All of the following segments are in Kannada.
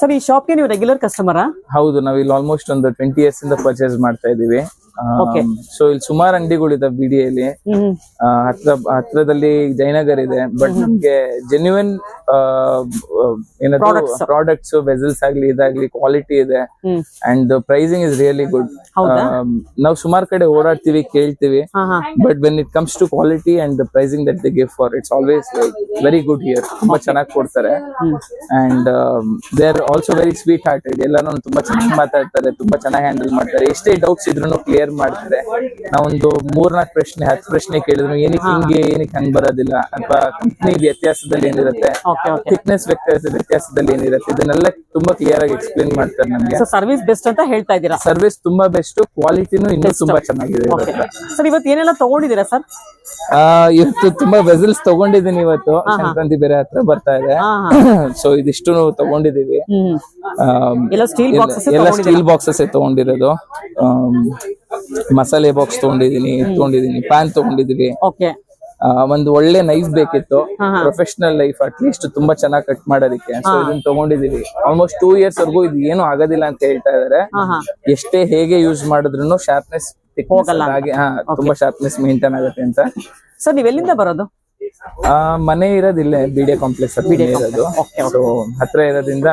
ಸರ್ ಈ ಶಾಪ್ಗೆ ನೀವು ರೆಗ್ಯುಲರ್ ಕಸ್ಟಮರಾ? ಹೌದು, ನಾವ್ ಇಲ್ಲಿ ಆಲ್ಮೋಸ್ಟ್ ಒಂದು 20 years ಇಂದ ಪರ್ಚೇಸ್ ಮಾಡ್ತಾ ಇದೀವಿ. ಸೊ ಇಲ್ಲಿ ಸುಮಾರು ಅಂಗಡಿಗಳಿದೆ ಬಿಡಿಯಲ್ಲಿ. ಹತ್ರದಲ್ಲಿ ಜಯನಗರ್ ಇದೆ, ಬಟ್ ನಮ್ಗೆ ಜೆನ್ಯುನ್ ಪ್ರಾಡಕ್ಟ್ಸ್ ವೆಸಲ್ಸ್ ಆಗ್ಲಿ ಇದಾಗ್ಲಿ ಕ್ವಾಲಿಟಿ ಇದೆ and pricing is really good. ನಾವು ಸುಮಾರು ಕಡೆ ಓಡಾಡ್ತೀವಿ, ಕೇಳ್ತೀವಿ, but when it comes to quality and the pricing that they give for it's always very good here. ತುಂಬಾ ಚೆನ್ನಾಗಿ ಕೊಡ್ತಾರೆ and they are also very sweet hearted. ಎಲ್ಲಾನು ತುಂಬಾ ಚೆನ್ನಾಗಿ ಮಾತಾಡ್ತಾರೆ, ತುಂಬಾ ಚೆನ್ನಾಗಿ ಹ್ಯಾಂಡಲ್ ಮಾಡ್ತಾರೆ. ಎಷ್ಟೇ ಡೌಟ್ಸ್ ಇದ್ರು ಕ್ಲಿಯರ್ ಮಾಡ್ತಾರೆ. ನಾವೊಂದು 3-4 ಪ್ರಶ್ನೆ 10 ಪ್ರಶ್ನೆ ಕೇಳಿದ್ರು ಏನಕ್ಕೆ ಹಿಂಗೆ ಏನಕ್ಕೆ ಹಂಗ್ ಬರೋದಿಲ್ಲ ಅಥವಾ ಕಂಪ್ನಿ ವ್ಯತ್ಯಾಸದಲ್ಲಿ ಏನಿರುತ್ತೆ, ಥಿಕ್ನೆಸ್ ವ್ಯತ್ಯಾಸದಲ್ಲಿ ಏನಿರುತ್ತೆ, ಇದನ್ನೆಲ್ಲ ತುಂಬಾ ಕ್ಲಿಯರ್ ಆಗಿ ಎಕ್ಸ್ಪ್ಲೇನ್ ಮಾಡ್ತಾರೆ ನಮ್ಗೆ. ಸರ್ವಿಸ್ ಬೆಸ್ಟ್ ಅಂತ ಹೇಳ್ತಾ ಇದ್ದೀರಾ? ಸರ್ವಿಸ್ ತುಂಬಾ ಬೆಸ್ಟ್, ಕ್ವಾಲಿಟಿನೂ ಇನ್ನೂ ತುಂಬಾ ಚೆನ್ನಾಗಿದೆ. ಸರ್ ಇವತ್ತು ಏನೆಲ್ಲ ತಗೊಂಡಿದ್ದೀರಾ ಸರ್? ಇವತ್ತು ತುಂಬಾ ವೆಸಲ್ಸ್ ತಗೊಂಡಿದ್ದೀನಿ. ಇವತ್ತು ಸಂಕ್ರಾಂತಿ ಬೇರೆ ಹತ್ರ ಬರ್ತಾ ಇದೆ, ಸೊ ಇದಿಷ್ಟು ತಗೊಂಡಿದೀವಿ. ಎಲ್ಲ ಸ್ಟೀಲ್ ಬಾಕ್ಸಸ್ ತಗೊಂಡಿರೋದು. ಮಸಾಲೆ ಬಾಕ್ಸ್ ತಗೊಂಡಿದೀನಿ, ಪ್ಯಾನ್ ತಗೊಂಡಿದೀವಿ. ಒಂದು ಒಳ್ಳೆ ನೈಫ್ ಬೇಕಿತ್ತು, ಪ್ರೊಫೆಷನಲ್ ಲೈಫ್ ಅಟ್ಲೀಸ್ಟ್ ತುಂಬಾ ಚೆನ್ನಾಗಿ ಕಟ್ ಮಾಡೋದಕ್ಕೆ. ಸೊ ಇದನ್ನ ತಗೊಂಡಿದೀವಿ. ಆಲ್ಮೋಸ್ಟ್ 2 years ವರ್ಗೂ ಇದು ಏನು ಆಗೋದಿಲ್ಲ ಅಂತ ಹೇಳ್ತಾ ಇದಾರೆ. ಎಷ್ಟೇ ಹೇಗೆ ಯೂಸ್ ಮಾಡಿದ್ರು ಶಾರ್ಪ್ನೆಸ್ ಹಾಗೆ ತುಂಬಾ ಶಾರ್ಪ್ನೆಸ್ ಮೇಂಟೈನ್ ಆಗುತ್ತೆ ಅಂತ. ಸರ್ ನೀವ್ ಎಲ್ಲಿಂದ ಬರೋದು? ಮನೆ ಇರೋದಿಲ್ಲೇ BDA ಕಾಂಪ್ಲೆಕ್ಸ್ ಇರೋದು. ಸೊ ಹತ್ರ ಇರೋದ್ರಿಂದ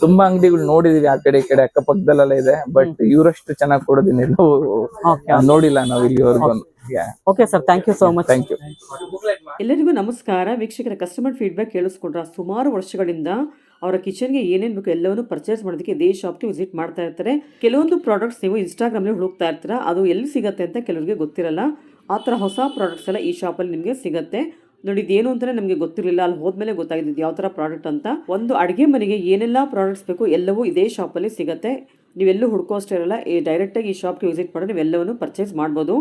ತುಂಬಾ ಅಂಗಡಿಗಳು ನೋಡಿದೀವಿ, ಆ ಕಡೆ ಈ ಕಡೆ ಅಕ್ಕಪಕ್ಕದಲ್ಲೆಲ್ಲ ಇದೆ, ಬಟ್ ಇವರಷ್ಟು ಚೆನ್ನಾಗಿ ಕೊಡೋದಿನೆಲ್ಲೂ ನೋಡಿಲ್ಲ ನಾವು ಇಲ್ಲಿವರೆಗೂ. Okay sir, thank you so much. Thank you. ಎಲ್ಲರಿಗೂ ನಮಸ್ಕಾರ. ವೀಕ್ಷಕರ ಕಸ್ಟಮರ್ ಫೀಡ್ಬ್ಯಾಕ್ ಕೇಳಿಸ್ಕೊಂಡ್ರ ಸುಮಾರು ವರ್ಷಗಳಿಂದ ಅವರ ಕಿಚನ್ಗೆ ಏನೇನು ಬೇಕು ಎಲ್ಲವನ್ನೂ ಪರ್ಚೇಸ್ ಮಾಡೋದಕ್ಕೆ ಇದೇ ಶಾಪ್ಗೆ ವಿಸಿಟ್ ಮಾಡ್ತಾ ಇರ್ತಾರೆ. ಕೆಲವೊಂದು ಪ್ರಾಡಕ್ಟ್ಸ್ ನೀವು ಇನ್ಸ್ಟಾಗ್ರಾಮ್ನಲ್ಲಿ ಹುಡುಕ್ತಾ ಇರ್ತೀರಾ, ಅದು ಎಲ್ಲಿ ಸಿಗುತ್ತೆ ಅಂತ ಕೆಲವರಿಗೆ ಗೊತ್ತಿರಲ್ಲ. ಆ ಥರ ಹೊಸ ಪ್ರಾಡಕ್ಟ್ಸ್ ಎಲ್ಲ ಈ ಶಾಪಲ್ಲಿ ನಿಮಗೆ ಸಿಗುತ್ತೆ. ನೋಡಿ, ಇದೇನು ಅಂತಲೇ ನಮಗೆ ಗೊತ್ತಿರಲಿಲ್ಲ, ಅಲ್ಲಿ ಹೋದ್ಮೇಲೆ ಗೊತ್ತಾಗಿದ್ದು ಯಾವ ಥರ ಪ್ರಾಡಕ್ಟ್ ಅಂತ. ಒಂದು ಅಡುಗೆ ಮನೆಗೆ ಏನೆಲ್ಲ ಪ್ರಾಡಕ್ಟ್ಸ್ ಬೇಕು ಎಲ್ಲವೂ ಇದೇ ಶಾಪಲ್ಲಿ ಸಿಗುತ್ತೆ. ನೀವೆಲ್ಲೂ ಹುಡ್ಕೋ ಅಷ್ಟೇ ಇರಲ್ಲ, ಡೈರೆಕ್ಟಾಗಿ ಈ ಶಾಪ್ಗೆ ವಿಸಿಟ್ ಮಾಡಿ ನೀವೆಲ್ಲವನ್ನೂ ಪರ್ಚೇಸ್ ಮಾಡ್ಬೋದು.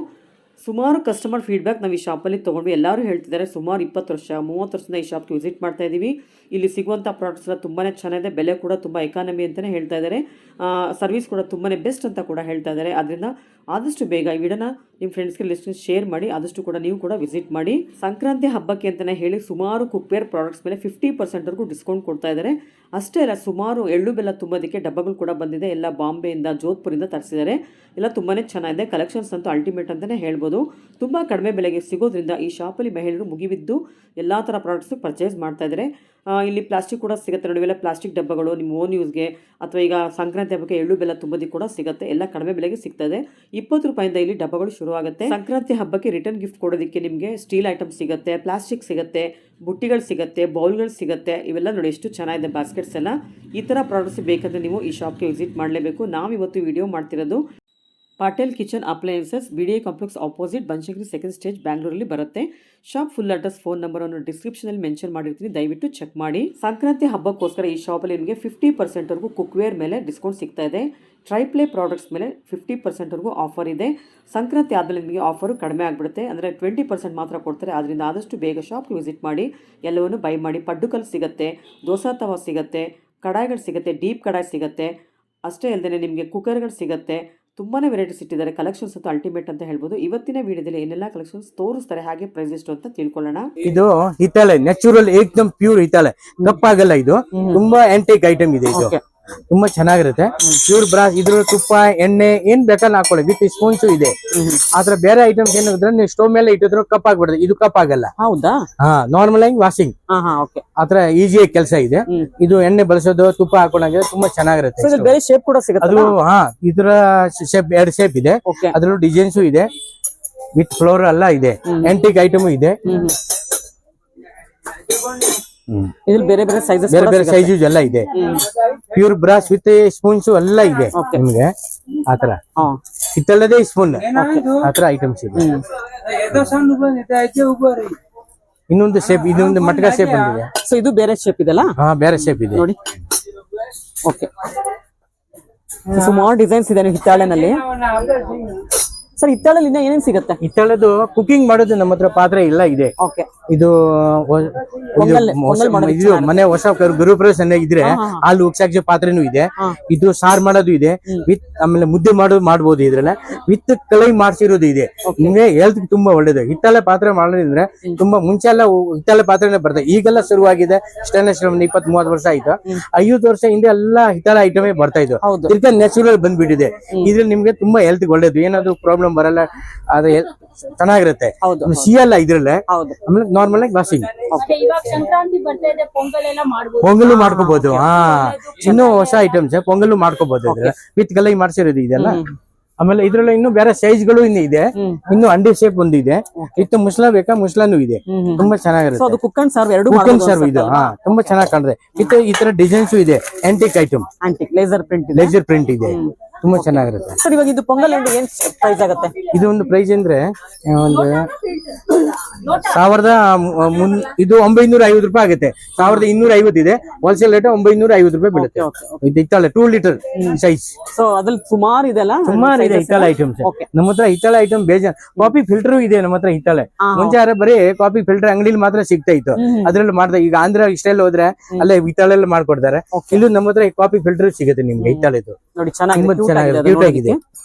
ಸುಮಾರು ಕಸ್ಟಮರ್ ಫೀಡ್ಬ್ಯಾಕ್ ನಾವು ಈ ಶಾಪಲ್ಲಿ ತೊಗೊಂಡ್ವಿ. ಎಲ್ಲರೂ ಹೇಳ್ತಿದ್ದಾರೆ ಸುಮಾರು 20 ವರ್ಷ 30 ವರ್ಷದಿಂದ ಈ ಶಾಪ್ಗೆ ವಿಸಿಟ್ ಮಾಡ್ತಾ ಇದ್ದೀವಿ. ಇಲ್ಲಿ ಸಿಗುವಂಥ ಪ್ರಾಡಕ್ಟ್ಸ್ ಎಲ್ಲ ತುಂಬಾ ಚೆನ್ನಾಗಿದೆ, ಬೆಲೆ ಕೂಡ ತುಂಬ ಎಕಾನಮಿ ಅಂತಲೇ ಹೇಳ್ತಾ ಇದ್ದಾರೆ. ಸರ್ವಿಸ್ ಕೂಡ ತುಂಬಾ ಬೆಸ್ಟ್ ಅಂತ ಕೂಡ ಹೇಳ್ತಾ ಇದ್ದಾರೆ. ಅದರಿಂದ ಆದಷ್ಟು ಬೇಗ ಈ ವಿಡಿಯೋನ ನಿಮ್ಮ ಫ್ರೆಂಡ್ಸ್ಗೆ ಲಿಸ್ಟ್ ಶೇರ್ ಮಾಡಿ, ಆದಷ್ಟು ಕೂಡ ನೀವು ಕೂಡ ವಿಸಿಟ್ ಮಾಡಿ. ಸಂಕ್ರಾಂತಿ ಹಬ್ಬಕ್ಕೆ ಅಂತಲೇ ಹೇಳಿ ಸುಮಾರು ಕುಕ್ವೇರ್ ಪ್ರಾಡಕ್ಟ್ಸ್ ಮೇಲೆ 50% ಡಿಸ್ಕೌಂಟ್ ಕೊಡ್ತಾ ಇದ್ದಾರೆ. ಅಷ್ಟೇ ಅಲ್ಲ, ಸುಮಾರು ಎಳ್ಳು ಬೆಲ್ಲ ತುಂಬೋದಕ್ಕೆ ಡಬ್ಬಗಳು ಕೂಡ ಬಂದಿದೆ. ಎಲ್ಲ ಬಾಂಬೆಯಿಂದ ಜೋಧ್ಪುರಿಂದ ತರಿಸಿದ್ದಾರೆ. ಎಲ್ಲ ತುಂಬಾ ಚೆನ್ನಾಗಿದೆ. ಕಲೆಕ್ಷನ್ಸ್ ಅಂತೂ ಅಲ್ಟಿಮೇಟ್ ಅಂತಲೇ ಹೇಳ್ಬೋದು. ತುಂಬ ಕಡಿಮೆ ಬೆಲೆಗೆ ಸಿಗೋದ್ರಿಂದ ಈ ಶಾಪಲ್ಲಿ ಮಹಿಳೆಯರು ಮುಗಿಬಿದ್ದು ಎಲ್ಲ ಥರ ಪ್ರಾಡಕ್ಟ್ಸ್ ಪರ್ಚೇಸ್ ಮಾಡ್ತಾ ಇದ್ದಾರೆ. ಇಲ್ಲಿ ಪ್ಲಾಸ್ಟಿಕ್ ಕೂಡ ಸಿಗುತ್ತೆ ನೋಡಿ, ಇವೆಲ್ಲ ಪ್ಲಾಸ್ಟಿಕ್ ಡಬ್ಬಗಳು ನಿಮ್ಮ ಓನ್ ಯೂಸ್ಗೆ ಅಥವಾ ಈಗ ಸಂಕ್ರಾಂತಿ ಹಬ್ಬಕ್ಕೆ ಎಳ್ಳು ಬೆಲ್ಲ ತುಂಬೋದಕ್ಕೆ ಕೂಡ ಸಿಗುತ್ತೆ. ಎಲ್ಲ ಕಡಿಮೆ ಬೆಲೆಗೆ ಸಿಗ್ತದೆ. 20 ರೂಪಾಯಿಂದ ಇಲ್ಲಿ ಡಬ್ಬಗಳು ಶುರು ಆಗುತ್ತೆ. ಸಂಕ್ರಾಂತಿ ಹಬ್ಬಕ್ಕೆ ರಿಟರ್ನ್ ಗಿಫ್ಟ್ ಕೊಡೋದಕ್ಕೆ ನಿಮಗೆ ಸ್ಟೀಲ್ ಐಟಮ್ ಸಿಗುತ್ತೆ, ಪ್ಲಾಸ್ಟಿಕ್ ಸಿಗುತ್ತೆ, ಬುಟ್ಟಿಗಳು ಸಿಗುತ್ತೆ, ಬೌಲ್ಗಳು ಸಿಗುತ್ತೆ. ಇವೆಲ್ಲ ನೋಡಿ ಎಷ್ಟು ಚೆನ್ನಾಗಿದೆ ಬಾಸ್ಕೆಟ್ಸ್ ಎಲ್ಲ. ಈ ಥರ ಪ್ರಾಡಕ್ಟ್ಸ್ ಬೇಕಂದ್ರೆ ನೀವು ಈ ಶಾಪ್ಗೆ ವಿಸಿಟ್ ಮಾಡಲೇಬೇಕು. ನಾವಿವತ್ತು ವಿಡಿಯೋ ಮಾಡ್ತಿರೋದು Patel kitchen appliances, BDA complex opposite, Banashankari 2nd stage, ಬ್ಯಾಂಗ್ಳೂರಲ್ಲಿ ಬರುತ್ತೆ. ಶಾಪ್ ಫುಲ್ ಅಡ್ರೆಸ್, ಫೋನ್ ನಂಬರನ್ನು ಡಿಸ್ಕ್ರಿಪ್ಷನಲ್ಲಿ ಮೆನ್ಷನ್ ಮಾಡಿರ್ತೀನಿ, ದಯವಿಟ್ಟು ಚೆಕ್ ಮಾಡಿ. ಸಂಕ್ರಾಂತಿ ಹಬ್ಬಕ್ಕೋಸ್ಕರ ಈ ಶಾಪಲ್ಲಿ ನಿಮಗೆ 50%ವರೆಗೂ ಕುಕ್ವೇರ್ ಮೇಲೆ ಡಿಸ್ಕೌಂಟ್ ಸಿಗ್ತಾ ಇದೆ. ಟ್ರೈಪ್ಲೇ ಪ್ರಾಡಕ್ಟ್ಸ್ ಮೇಲೆ 50%ವರೆಗೂ ಆಫರ್ ಇದೆ. ಸಂಕ್ರಾಂತಿ ಆದಮೇಲೆ ನಿಮಗೆ ಆಫರು ಕಡಿಮೆ ಆಗಿಬಿಡುತ್ತೆ, ಅಂದರೆ 20% ಮಾತ್ರ ಕೊಡ್ತಾರೆ. ಅದರಿಂದ ಆದಷ್ಟು ಬೇಗ ಶಾಪ್ಗೆ ವಿಸಿಟ್ ಮಾಡಿ, ಎಲ್ಲವನ್ನು ಬೈ ಮಾಡಿ. ಪಡ್ಡುಕಲ್ ಸಿಗುತ್ತೆ, ದೋಸಾ ತವಾ ಸಿಗುತ್ತೆ, ಕಡಾಯಿಗಳು ಸಿಗುತ್ತೆ, ಡೀಪ್ ಕಡಾಯಿ ಸಿಗುತ್ತೆ. ಅಷ್ಟೇ ಅಲ್ಲದೆ ನಿಮಗೆ ಕುಕ್ಕರ್ಗಳು ಸಿಗುತ್ತೆ. ತುಂಬಾ ವೆರೈಟೀಸ್ ಇಟ್ಟಿದ್ದಾರೆ. ಕಲೆಕ್ಷನ್ಸ್ ಅಂತೂ ಅಲ್ಟಿಮೇಟ್ ಅಂತ ಹೇಳ್ಬೋದು. ಇವತ್ತಿನ ವಿಡಿಯೋದಲ್ಲಿ ಏನೆಲ್ಲ ಕಲೆಕ್ಷನ್ಸ್ ತೋರಿಸ್ತಾರೆ, ಹಾಗೆ ಪ್ರೈಸ್ ಎಷ್ಟು ಅಂತ ತಿಳ್ಕೊಳ್ಳೋಣ. ಇದು ಹಿತ್ತಾಳೆ, ನ್ಯಾಚುರಲ್ ಏಕ್ದಮ್ ಪ್ಯೂರ್ ಹಿತ್ತಾಳೆ, ಕಪ್ಪಾಗಲ್ಲ. ಇದು ತುಂಬಾ ಆಂಟಿಕ್ ಐಟಮ್ ಇದೆ. ಇದು ತುಂಬಾ ಚೆನ್ನಾಗಿರುತ್ತೆ. ಪ್ಯೂರ್ ಬ್ರಾಸ್, ಇದ್ರ ತುಪ್ಪ ಎಣ್ಣೆ ಏನ್ ಬೇಕಾದ್ರೆ ಹಾಕೊಳ್ಳಿ, ವಿತ್ ಸ್ಪೂನ್ಸ್ ಇದೆ. ಆತರ ಬೇರೆ ಐಟಮ್ಸ್ ಏನಾದ್ರೆ ನೀವು ಸ್ಟೋವ್ ಮೇಲೆ ಇಟ್ಟಿದ್ರು ಕಪ್ ಆಗ್ಬಿಡುತ್ತೆ, ಇದು ಕಪ್ ಆಗಲ್ಲ. ಹೌದಾ? ನಾರ್ಮಲ್ ಆಗಿ ವಾಷಿಂಗ್ ಆತರ ಈಸಿಯಾಗಿ ಕೆಲಸ ಇದೆ. ಇದು ಎಣ್ಣೆ ಬಳಸೋದು, ತುಪ್ಪ ಹಾಕೊಂಡಾಗ ತುಂಬಾ ಚೆನ್ನಾಗಿರುತ್ತೆ. ಬೇರೆ ಶೇಪ್ ಕೂಡ ಸಿಗುತ್ತೆ. ಅದು ಇದ್ರ ಶೇಪ್ 2 ಶೇಪ್ ಇದೆ, ಅದ್ರಲ್ಲೂ ಡಿಸೈನ್ಸ್ ಇದೆ, ವಿತ್ ಫ್ಲೋರ್ ಎಲ್ಲ ಇದೆ. ಆಂಟಿಕ್ ಐಟಮ್ ಇದೆ. ಬೇರೆ ಬೇರೆ ಸೈಜಸ್, ಬೇರೆ ಬೇರೆ ಸೈಜ್ ಎಲ್ಲ ಇದೆ. ಪ್ಯೂರ್ ಬ್ರಾಸ್ ವಿತ್ ಸ್ಪೂನ್ಸ್ ಎಲ್ಲ ಇದೆ ನಿಮ್ಗೆ. ಆತರ ಹಿತ್ತಳದೇ ಸ್ಪೂನ್ ಆತರ ಐಟಮ್ಸ್ ಇದೆ. ಇನ್ನೊಂದು ಶೇಪ್, ಇದೊಂದು ಮಟ್ಕ ಶೇಪ್ ಬಂದಿದೆ. ಸೊ ಇದು ಬೇರೆ ಶೇಪ್ ಇದೆಲ್ಲ? ಬೇರೆ ಶೇಪ್ ಇದೆ ನೋಡಿ. ಓಕೆ, ಸುಮಾರು ಡಿಸೈನ್ಸ್ ಇದೆ ಹಿತ್ತಾಳೆನಲ್ಲಿ. ಸರ್ ಹಿತ್ತಾಳಲ್ಲಿ ಇನ್ನ ಏನೇನ್ ಸಿಗುತ್ತೆ? ಹಿತ್ತಾಳದ್ದು ಕುಕಿಂಗ್ ಮಾಡೋದು ನಮ್ಮ ಹತ್ರ ಪಾತ್ರೆ ಎಲ್ಲ ಇದೆ. ಓಕೆ. ಇದು ಮನೆ ಹೊಸ ಗೃಹಪ್ರವೇಶ ಇದ್ರೆ ಹಾಲು ಉಕ್ಸಾಕ್ಷಿ ಪಾತ್ರೆನೂ ಇದೆ. ಇದು ಸಾರ್ ಮಾಡೋದು ಇದೆ, ವಿತ್ ಆಮೇಲೆ ಮುದ್ದೆ ಮಾಡ್ಬೋದು ಇದ್ರಲ್ಲ, ವಿತ್ ಕಲೈ ಮಾಡ್ಸಿರೋದು ಇದೆ. ನಿಮ್ಗೆ ಹೆಲ್ತ್ ತುಂಬಾ ಒಳ್ಳೇದು. ಹಿತ್ತಾಳೆ ಪಾತ್ರೆ ಮಾಡೋದ್ರಿಂದ ತುಂಬಾ ಮುಂಚೆ ಎಲ್ಲ ಹಿತ್ತಾಳೆ ಪಾತ್ರೆನೇ ಬರ್ತದೆ, ಈಗೆಲ್ಲ ಶುರುವಾಗಿದೆ. ಸ್ಟೇನ್ಲೆಸ್ ಸ್ಟೀಲ್ 20-30 ವರ್ಷ ಆಯ್ತು. 50 ವರ್ಷ ಹಿಂದೆ ಎಲ್ಲ ಹಿತ್ತಾಳೆ ಐಟಮೇ ಬರ್ತಾ ಇದ್ದು, ತಿರ್ಗಾ ನ್ಯಾಚುರಲ್ ಬಂದ್ಬಿಟ್ಟಿದೆ. ಇದ್ರಲ್ಲಿ ನಿಮ್ಗೆ ತುಂಬಾ ಹೆಲ್ತ್ ಒಳ್ಳೇದು, ಏನಾದ್ರು ಪ್ರಾಬ್ಲಮ್ ಬರಲ್ಲ, ಅದೇ ಚೆನ್ನಾಗಿರುತ್ತೆ. ಸಿಯಲ್ಲ ಇದ್ರಲ್ಲೇ. ಆಮೇಲೆ ನಾರ್ಮಲ್ ಆಗಿ ವಾಷಿಂಗ್. ಪೊಂಗಲ್ ಮಾಡ್ಕೋಬಹುದು. ಇನ್ನೂ ಹೊಸ ಐಟಮ್ಸ್ ಪೊಂಗಲ್ ಮಾಡ್ಕೋಬಹುದು ವಿತ್ ಕಲೈ ಮಾಡ್ಸಿರೋದು ಇದೆಲ್ಲ. ಆಮೇಲೆ ಇದ್ರಲ್ಲಿ ಇನ್ನು ಬೇರೆ ಸೈಜ್ ಗಳು ಇನ್ನು ಇದೆ. ಇನ್ನು ಅಂಡಿ ಶೇಪ್ ಒಂದು ಇದೆ, ಇತ್ತು ಮುಸ್ಲಾ ಬೇಕಾ ಮುಸ್ಲಾನು ಇದೆ. ತುಂಬಾ ಚೆನ್ನಾಗಿರುತ್ತೆ. ಕುಕ್ಕನ್ ಸರ್ವ್ ಇದು ತುಂಬಾ ಚೆನ್ನಾಗಿ ಕಾಣುತ್ತೆ. ಈ ತರ ಡಿಸೈನ್ಸ್ ಇದೆ. ಆಂಟಿಕ್ ಐಟಮ್, ಲೇಸರ್ ಪ್ರಿಂಟ್ ಇದೆ, ತುಂಬಾ ಚೆನ್ನಾಗಿರುತ್ತೆ. ಸರ್ ಇವಾಗ ಇದು ಪೊಂಗಲ್ ಅಂದ್ರೆ ಏನ್ ಪ್ರೈಸ್ ಆಗುತ್ತೆ? ಇದು ಒಂದು ಪ್ರೈಸ್ ಅಂದ್ರೆ ಒಂದು 950 ರೂಪಾಯಿ ಆಗುತ್ತೆ. 1250 ಇದೆ. ಹೋಲ್ಸೇಲ್ ರೇಟ್ 950 ರೂಪಾಯಿ ಬೀಳುತ್ತೆ. ಇದು ಹಿತ್ತಾಳೆ 2 ಲೀಟರ್ ಸೈಜ್. ಸೊ ಅದ್ರಲ್ಲಿ ಸುಮಾರು ಇದೆಲ್ಲ ಸುಮಾರು ಇದೆ ಹಿತ್ತಾಳೆ ಐಟಮ್ಸ್ ನಮ್ಮ ಹತ್ರ. ಹಿತ್ತಾಳೆ ಐಟಮ್ ಬೇಜಾನ್. ಕಾಫಿ ಫಿಲ್ಟರ್ ಇದೆ ನಮ್ಮ ಹತ್ರ ಹಿತ್ತಾಳೆ. ಮುಂಚೆ ಯಾರ ಬರೀ ಕಾಫಿ ಫಿಲ್ಟರ್ ಅಂಗಡಿಲಿ ಮಾತ್ರ ಸಿಗ್ತಾ ಇತ್ತು, ಅದ್ರಲ್ಲಿ ಮಾಡ್ತಾರೆ. ಈಗ ಆಂಧ್ರ ಇಷ್ಟೆಲ್ಲ ಹೋದ್ರೆ ಅಲ್ಲೇ ಹಿತ್ತಾಳೆಲ್ಲ ಮಾಡ್ಕೊಡ್ತಾರೆ. ಇಲ್ಲೂ ನಮ್ಮ ಹತ್ರ ಕಾಫಿ ಫಿಲ್ಟರ್ ಸಿಗುತ್ತೆ ನಿಮ್ಗೆ ಹಿತ್ತಾಳೆದು. ನೋಡಿ ಚೆನ್ನಾಗಿದೆ, ಕ್ಯೂಟ್ ಆಗಿದೆ,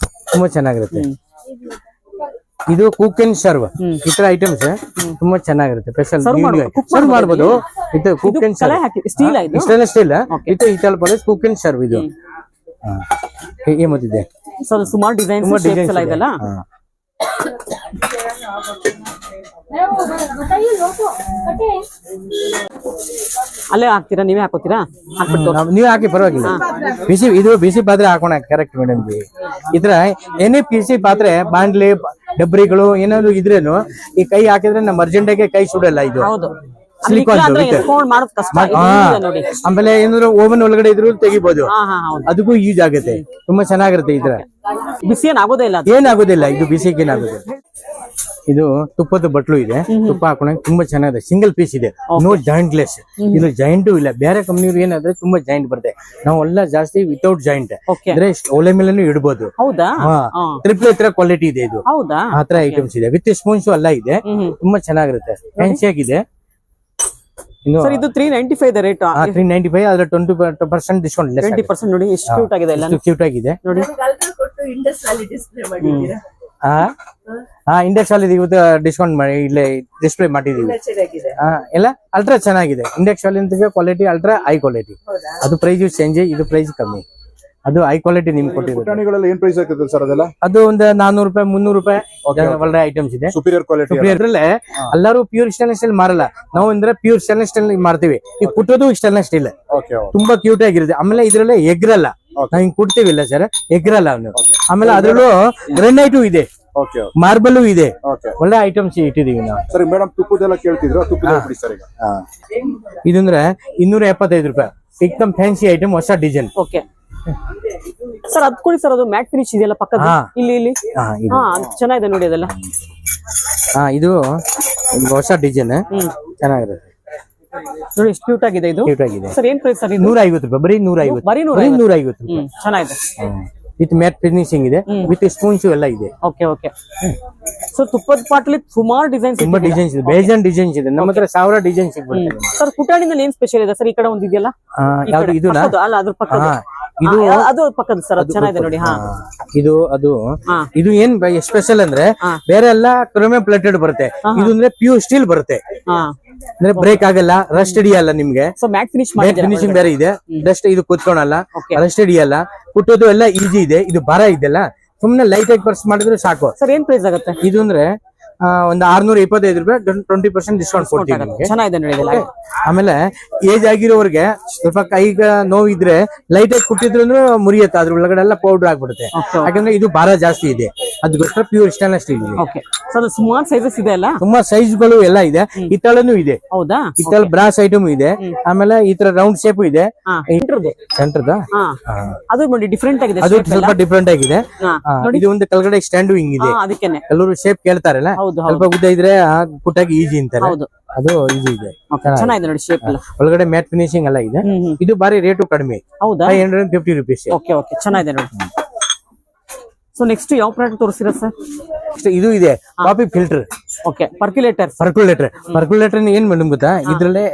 ತುಂಬಾ ಚೆನ್ನಾಗಿರುತ್ತೆ. ಇದು ಕುಕ್ ಅಂಡ್ ಸರ್ವ್ ಈ ತರ ಐಟಮ್ಸ್ ತುಂಬಾ ಚೆನ್ನಾಗಿರುತ್ತೆ. ಸ್ಪೆಷಲ್ ಸರ್ವ್ ಮಾಡಬಹುದು. ಇದು cook and serve stainless steel ಇದು ಹಿತ್ತಾಳೆ ಪಾಲಿಶ್ ಕುಕ್ ಅಂಡ್ ಸರ್ವ್. ಇದು ಏಮತ್ತಿದೆ ಸುಮಾರು ಡಿಸೈನ್ಸ್ ಎಲ್ಲ ಇದೆಲ್ಲ. ಅಲ್ಲೇ ಹಾಕ್ತೀರಾ, ನೀವೇ ಹಾಕೋತೀರಾ? ನೀವೇ ಹಾಕಿ ಪರವಾಗಿಲ್ಲ. ಬಿಸಿ ಪಾತ್ರೆ ಹಾಕೋಣ ಕರೆಕ್ಟ್ ಮೇಡಮ್. ಈ ತರ ಏನೇ ಬಿಸಿ ಪಾತ್ರೆ, ಬಾಂಡ್ಲಿ, ಡಬ್ರಿಗಳು ಏನಾದ್ರು ಇದ್ರೇನು ಈ ಕೈ ಹಾಕಿದ್ರೆ ನಮ್ಮ ಅರ್ಜೆಂಟಾಗೆ ಕೈ ಸುಡಲ್ಲ. ಇದು ಆಮೇಲೆ ಏನಾದ್ರು ಓವನ್ ಒಳಗಡೆ ಇದ್ರು ತೆಗಿಬಹುದು, ಅದಕ್ಕೂ ಯೂಸ್ ಆಗುತ್ತೆ. ತುಂಬಾ ಚೆನ್ನಾಗಿರುತ್ತೆ. ಈ ತರ ಬಿಸಿ ಏನಾಗೋದಿಲ್ಲ, ಇದು ಬಿಸಿಗೆ ಏನಾಗೋದಿಲ್ಲ. ಇದು ತುಪ್ಪದ ಬಟ್ಲು ಇದೆ, ತುಪ್ಪ ಹಾಕೊಂಡಾಗ ತುಂಬಾ ಚೆನ್ನಾಗಿದೆ. ಸಿಂಗಲ್ ಪೀಸ್ ಇದೆ, ನೋ ಜಾಯಿಂಟ್ ಲೆಸ್. ಇದು ಜಾಯಿಂಟು ಇಲ್ಲ. ಬೇರೆ ಕಂಪ್ನಿಯವ್ರು ಏನಾದ್ರೆ ತುಂಬಾ ಜಾಯಿಂಟ್ ಬರುತ್ತೆ, ನಾವೆಲ್ಲ ಜಾಸ್ತಿ ವಿತೌಟ್ ಜಾಯಿಂಟ್. ಅಂದ್ರೆ ಒಲೆ ಮೇಲೂ ಇಡಬಹುದು. ಟ್ರಿಪ್ಲ್ ತರ ಕ್ವಾಲಿಟಿ ಇದೆ. ಇದು ಆತರ ಐಟಮ್ಸ್ ಇದೆ. ವಿತ್ ಸ್ಪೂನ್ಸ್ ಎಲ್ಲ ಇದೆ, ತುಂಬಾ ಚೆನ್ನಾಗಿರುತ್ತೆ. ಫ್ಯಾನ್ಸಿ ಆಗಿದೆ. ಇದು 395 ಇದೆ ರೇಟ್. 395, ಅದ್ರ 20% ಡಿಸ್ಕೌಂಟ್. 20% ನೋಡಿ ಎಷ್ಟು ಕ್ಯೂಟ್ ಆಗಿದೆ. ಎಲ್ಲ ಕ್ಯೂಟ್ ಆಗಿದೆ ನೋಡಿ. ಇಂಡೆಕ್ಸ್ ಅಲ್ಲಿ ಇವತ್ತು ಡಿಸ್ಕೌಂಟ್ ಮಾಡಿ ಇಲ್ಲೇ ಡಿಸ್ಪ್ಲೇ ಮಾಡಿದೀವಿ. ಎಲ್ಲ ಅಲ್ಟ್ರಾ ಚೆನ್ನಾಗಿದೆ. ಇಂಡೆಕ್ಸ್ ಅಲ್ಲಿ ಕ್ವಾಲಿಟಿ ಅಲ್ಟ್ರಾ ಹೈ ಕ್ವಾಲಿಟಿ. ಅದು ಪ್ರೈಸ್ ಚೇಂಜ್, ಇದು ಪ್ರೈಸ್ ಕಮ್ಮಿ. ಅದು ಹೈ ಕ್ವಾಲಿಟಿ ನಿಮ್ಗೆ ಕೊಟ್ಟಿರೋದು. ಏನ್ ಪ್ರೈಸ್ ಆಗ್ತದೆ ಸರ್ ಅದೆಲ್ಲ? ಅದು ಒಂದು 400 ರೂಪಾಯಿ 300 ರೂಪಾಯಿ ಒಳ್ಳೆ ಐಟಮ್ಸ್ ಇದೆ. Superior quality. ಅದ್ರಲ್ಲೇ ಎಲ್ಲರೂ ಪ್ಯೂರ್ ಸ್ಟೇನ್ಲೆಸ್ ಸ್ಟೀಲ್ ಮಾರಲ್ಲ, ನಾವು ಅಂದ್ರೆ ಪ್ಯೂರ್ ಸ್ಟೇನ್ಲೆಸ್ ಸ್ಟೀಲ್ ಮಾಡ್ತೀವಿ. ಈಗ ಕುಟ್ಟೋದು ಸ್ಟೇನ್ಲೆಸ್ ಸ್ಟೀಲ್ ತುಂಬಾ ಕ್ಯೂಟ್ ಆಗಿರುತ್ತೆ. ಆಮೇಲೆ ಇದ್ರಲ್ಲೇ ಎಗ್ರಲ್ಲ, ನಾವ್ ಹಿಂಗ್ ಕುಡ್ತೀವಿಲ್ಲ ಸರ್, ಎಗ್ರಲ್ಲ ಅವನು. ಆಮೇಲೆ ಅದ್ರಲ್ಲೂ ಗ್ರೆನೈಟು ಇದೆ, ಮಾರ್ಬಲ್ ಇದೆ, ಒಳ್ಳೆ ಐಟಮ್ಸ್ ಇಟ್ಟಿದೀವಿ ನಾವು. ಸರಿ ಮೇಡಮ್, ತುಪ್ಪದೆಲ್ಲ ಕೇಳ್ತಿದ್ರು, ತುಪ್ಪದ ಸರ್ ಈಗ ಇದಂದ್ರೆ 275 ರೂಪಾಯಿ. ಏಕದಮ್ ಫ್ಯಾನ್ಸಿ ಐಟಮ್, ಹೊಸ ಡಿಸೈನ್. ಓಕೆ ಸರ್, ಅದ್ ಕೊಡಿ ಸರ್. ಅದು ಮ್ಯಾಟ್ ಫಿನಿಶ್ ಇದೆಯಲ್ಲ ಪಕ್ಕದ ಇಲ್ಲಿ ಚೆನ್ನಾಗಿದೆ ನೋಡಿ ಅದೆಲ್ಲ. ಇದು ಹೊಸ ಡಿಸೈನ್, ಚೆನ್ನಾಗಿರುತ್ತೆ ನೋಡಿ. ಎಷ್ಟು ಕ್ಯೂಟ್ ಆಗಿದೆ ಇದು. ಕ್ಯೂಟ್ ಆಗಿದೆ ಸರ್. ಏನ್ ಪ್ರೈಸ್ ಸರ್? 150 ರೂಪಾಯಿ. ಬರೀ 150 ರೂಪಾಯಿ. ಚೆನ್ನಾಗಿದೆ. ವಿತ್ ಮ್ಯಾಟ್ ಫಿನಿಶಿಂಗ್ ಇದೆ, ವಿತ್ ಸ್ಪೂನ್ಸ್ ಎಲ್ಲ ಇದೆ. Okay okay. ಸೊ ತುಪ್ಪದ ಪಾಟ್ಲಿ ಸುಮಾರು ಡಿಸೈನ್ಸ್, ತುಂಬಾ ಡಿಸೈನ್ಸ್ ಇದೆ, ಬೇಜಾನ್ ಡಿಸೈನ್ಸ್ ಇದೆ. ನಮ್ಮ ಹತ್ರ 1000 ಡಿಸೈನ್ಸ್ ಸಿಗ್ಬಿಡುತ್ತೆ. ಸರ್ ಪುಟಾಣಿನಲ್ಲಿ ಏನ್ ಸ್ಪೆಷಲ್ ಇದೆ ಸರ್? ಈ ಕಡೆ ಒಂದು ಇದೆಯಲ್ಲ, ಯಾವ್ದು? ಇದು ಅಲ್ಲ, ಅದ್ರ ಪಕ್ಕದ ಅದು ಪಕ್ಕದ ಸರ್, ಅದು ಚೆನ್ನಾಗಿದೆ ನೋಡಿ. ಇದು ಏನ್ ಸ್ಪೆಷಲ್ ಅಂದ್ರೆ ಬೇರೆ ಎಲ್ಲ ಕ್ರೋಮಿಯಂ ಪ್ಲೇಟೆಡ್ ಬರುತ್ತೆ, ಇದು ಅಂದ್ರೆ ಪ್ಯೂರ್ ಸ್ಟೀಲ್ ಬರುತ್ತೆ. ಅಂದ್ರೆ ಬ್ರೇಕ್ ಆಗಲ್ಲ, ರಸ್ಟ್ ಹಿಡಿಯಲ್ಲ ನಿಮ್ಗೆ. ಮ್ಯಾಟ್ ಫಿನಿಶಿಂಗ್ ಬೇರೆ ಇದೆ, ಡಸ್ಟ್ ಇದು ಕೂತ್ಕೊಳಲ್ಲ, ರಸ್ಟ್ ಹಿಡಿಯಲ್ಲ, ಕುಟ್ಟೋದು ಎಲ್ಲ ಈಜಿ ಇದೆ. ಇದು ಭಾರ ಇದೆಲ್ಲ, ಸುಮ್ನೆ ಲೈಟ್ ಆಗಿ ಪರ್ಸ್ ಮಾಡಿದ್ರೆ ಸಾಕು. ಸರ್ ಏನ್ ಪ್ರೈಸ್ ಆಗುತ್ತೆ ಇದು ಅಂದ್ರೆ? ಒಂದು 625 ರೂಪಾಯಿ, 20% ಡಿಸ್ಕೌಂಟ್ ಕೊಡ್ತೀವಿ. ಚೆನ್ನಾಗಿದೆ ನೋಡಿ. ಆಮೇಲೆ ಏಜ್ ಆಗಿರೋರಿಗೆ ಸ್ವಲ್ಪ ಕೈಗ ನೋವಿದ್ರೆ ಲೈಟ್ ಆಗಿ ಕುಟ್ಟಿದ್ರು ಮುರಿಯುತ್ತೆ, ಅದ್ರ ಒಳಗಡೆ ಎಲ್ಲ ಪೌಡರ್ ಆಗ್ಬಿಡುತ್ತೆ. ಯಾಕಂದ್ರೆ ಇದು ಭಾರ ಜಾಸ್ತಿ ಇದೆ, ಅದಕ್ಕೋಸ್ಕರ ಪ್ಯೂರ್ ಸ್ಟೇನ್ಲೆಸ್ ಸ್ಟೀಲ್ ಇದೆ. ಸುಮಾರು ಸೈಜಸ್ ಇದೆ ಅಲ್ಲ, ತುಂಬಾ ಸೈಜ್ ಗಳು ಎಲ್ಲ ಇದೆ. ಹಿತ್ತಾಳನು ಇದೆ. ಹೌದಾ? ಹಿತ್ತಾಳ ಬ್ರಾಸ್ ಐಟಮ್ ಇದೆ. ಆಮೇಲೆ ಈ ತರ ರೌಂಡ್ ಶೇಪ್ ಇದೆ. ಸೆಂಟರ್ ಅದು ನೋಡಿ ಡಿಫ್ರೆಂಟ್ ಆಗಿದೆ, ಅದು ಸ್ವಲ್ಪ ಡಿಫ್ರೆಂಟ್ ಆಗಿದೆ. ಇದು ಒಂದು ಕೆಳಗಡೆ ಸ್ಟ್ಯಾಂಡು ಹಿಂಗಿದೆ. ಕೆಲವರು ಶೇಪ್ ಕೇಳ್ತಾರಲ್ಲ, ಸ್ವಲ್ಪ ಉದ್ದ ಇದ್ರೆ ಪುಟ್ಟಾಗಿ ಈಜಿ ಅಂತಾರೆ, ಅದು ಈಜಿ ಇದೆ. ಚೆನ್ನಾಗಿದೆ ನೋಡಿ ಶೇಪ್ ಎಲ್ಲ. ಒಳಗಡೆ ಮ್ಯಾಟ್ ಫಿನಿಶಿಂಗ್ ಎಲ್ಲ ಇದೆ. ಇದು ಬಾರಿ ರೇಟು ಕಡಿಮೆ, ಹೌದಾ? 550 ರೂಪೀಸ್. ಓಕೆ ಓಕೆ, ಚೆನ್ನಾಗಿದೆ ನೋಡಿ. ಸೊ ನೆಕ್ಸ್ಟ್ ಯಾವ ಪ್ರಾಡಕ್ಟ್ ತೋರಿಸಿರ ಸರ್? ಇದು ಇದೆ ಕಾಫಿ ಫಿಲ್ಟರ್, ಓಕೆ. ಪರ್ಕ್ಯುಲೇಟರ್. ಪರ್ಕ್ಯುಲೇಟರ್ ಏನ್ ಮೇಡಮ್ ಗೊತ್ತಾ, ಇದ್ರಲ್ಲೇ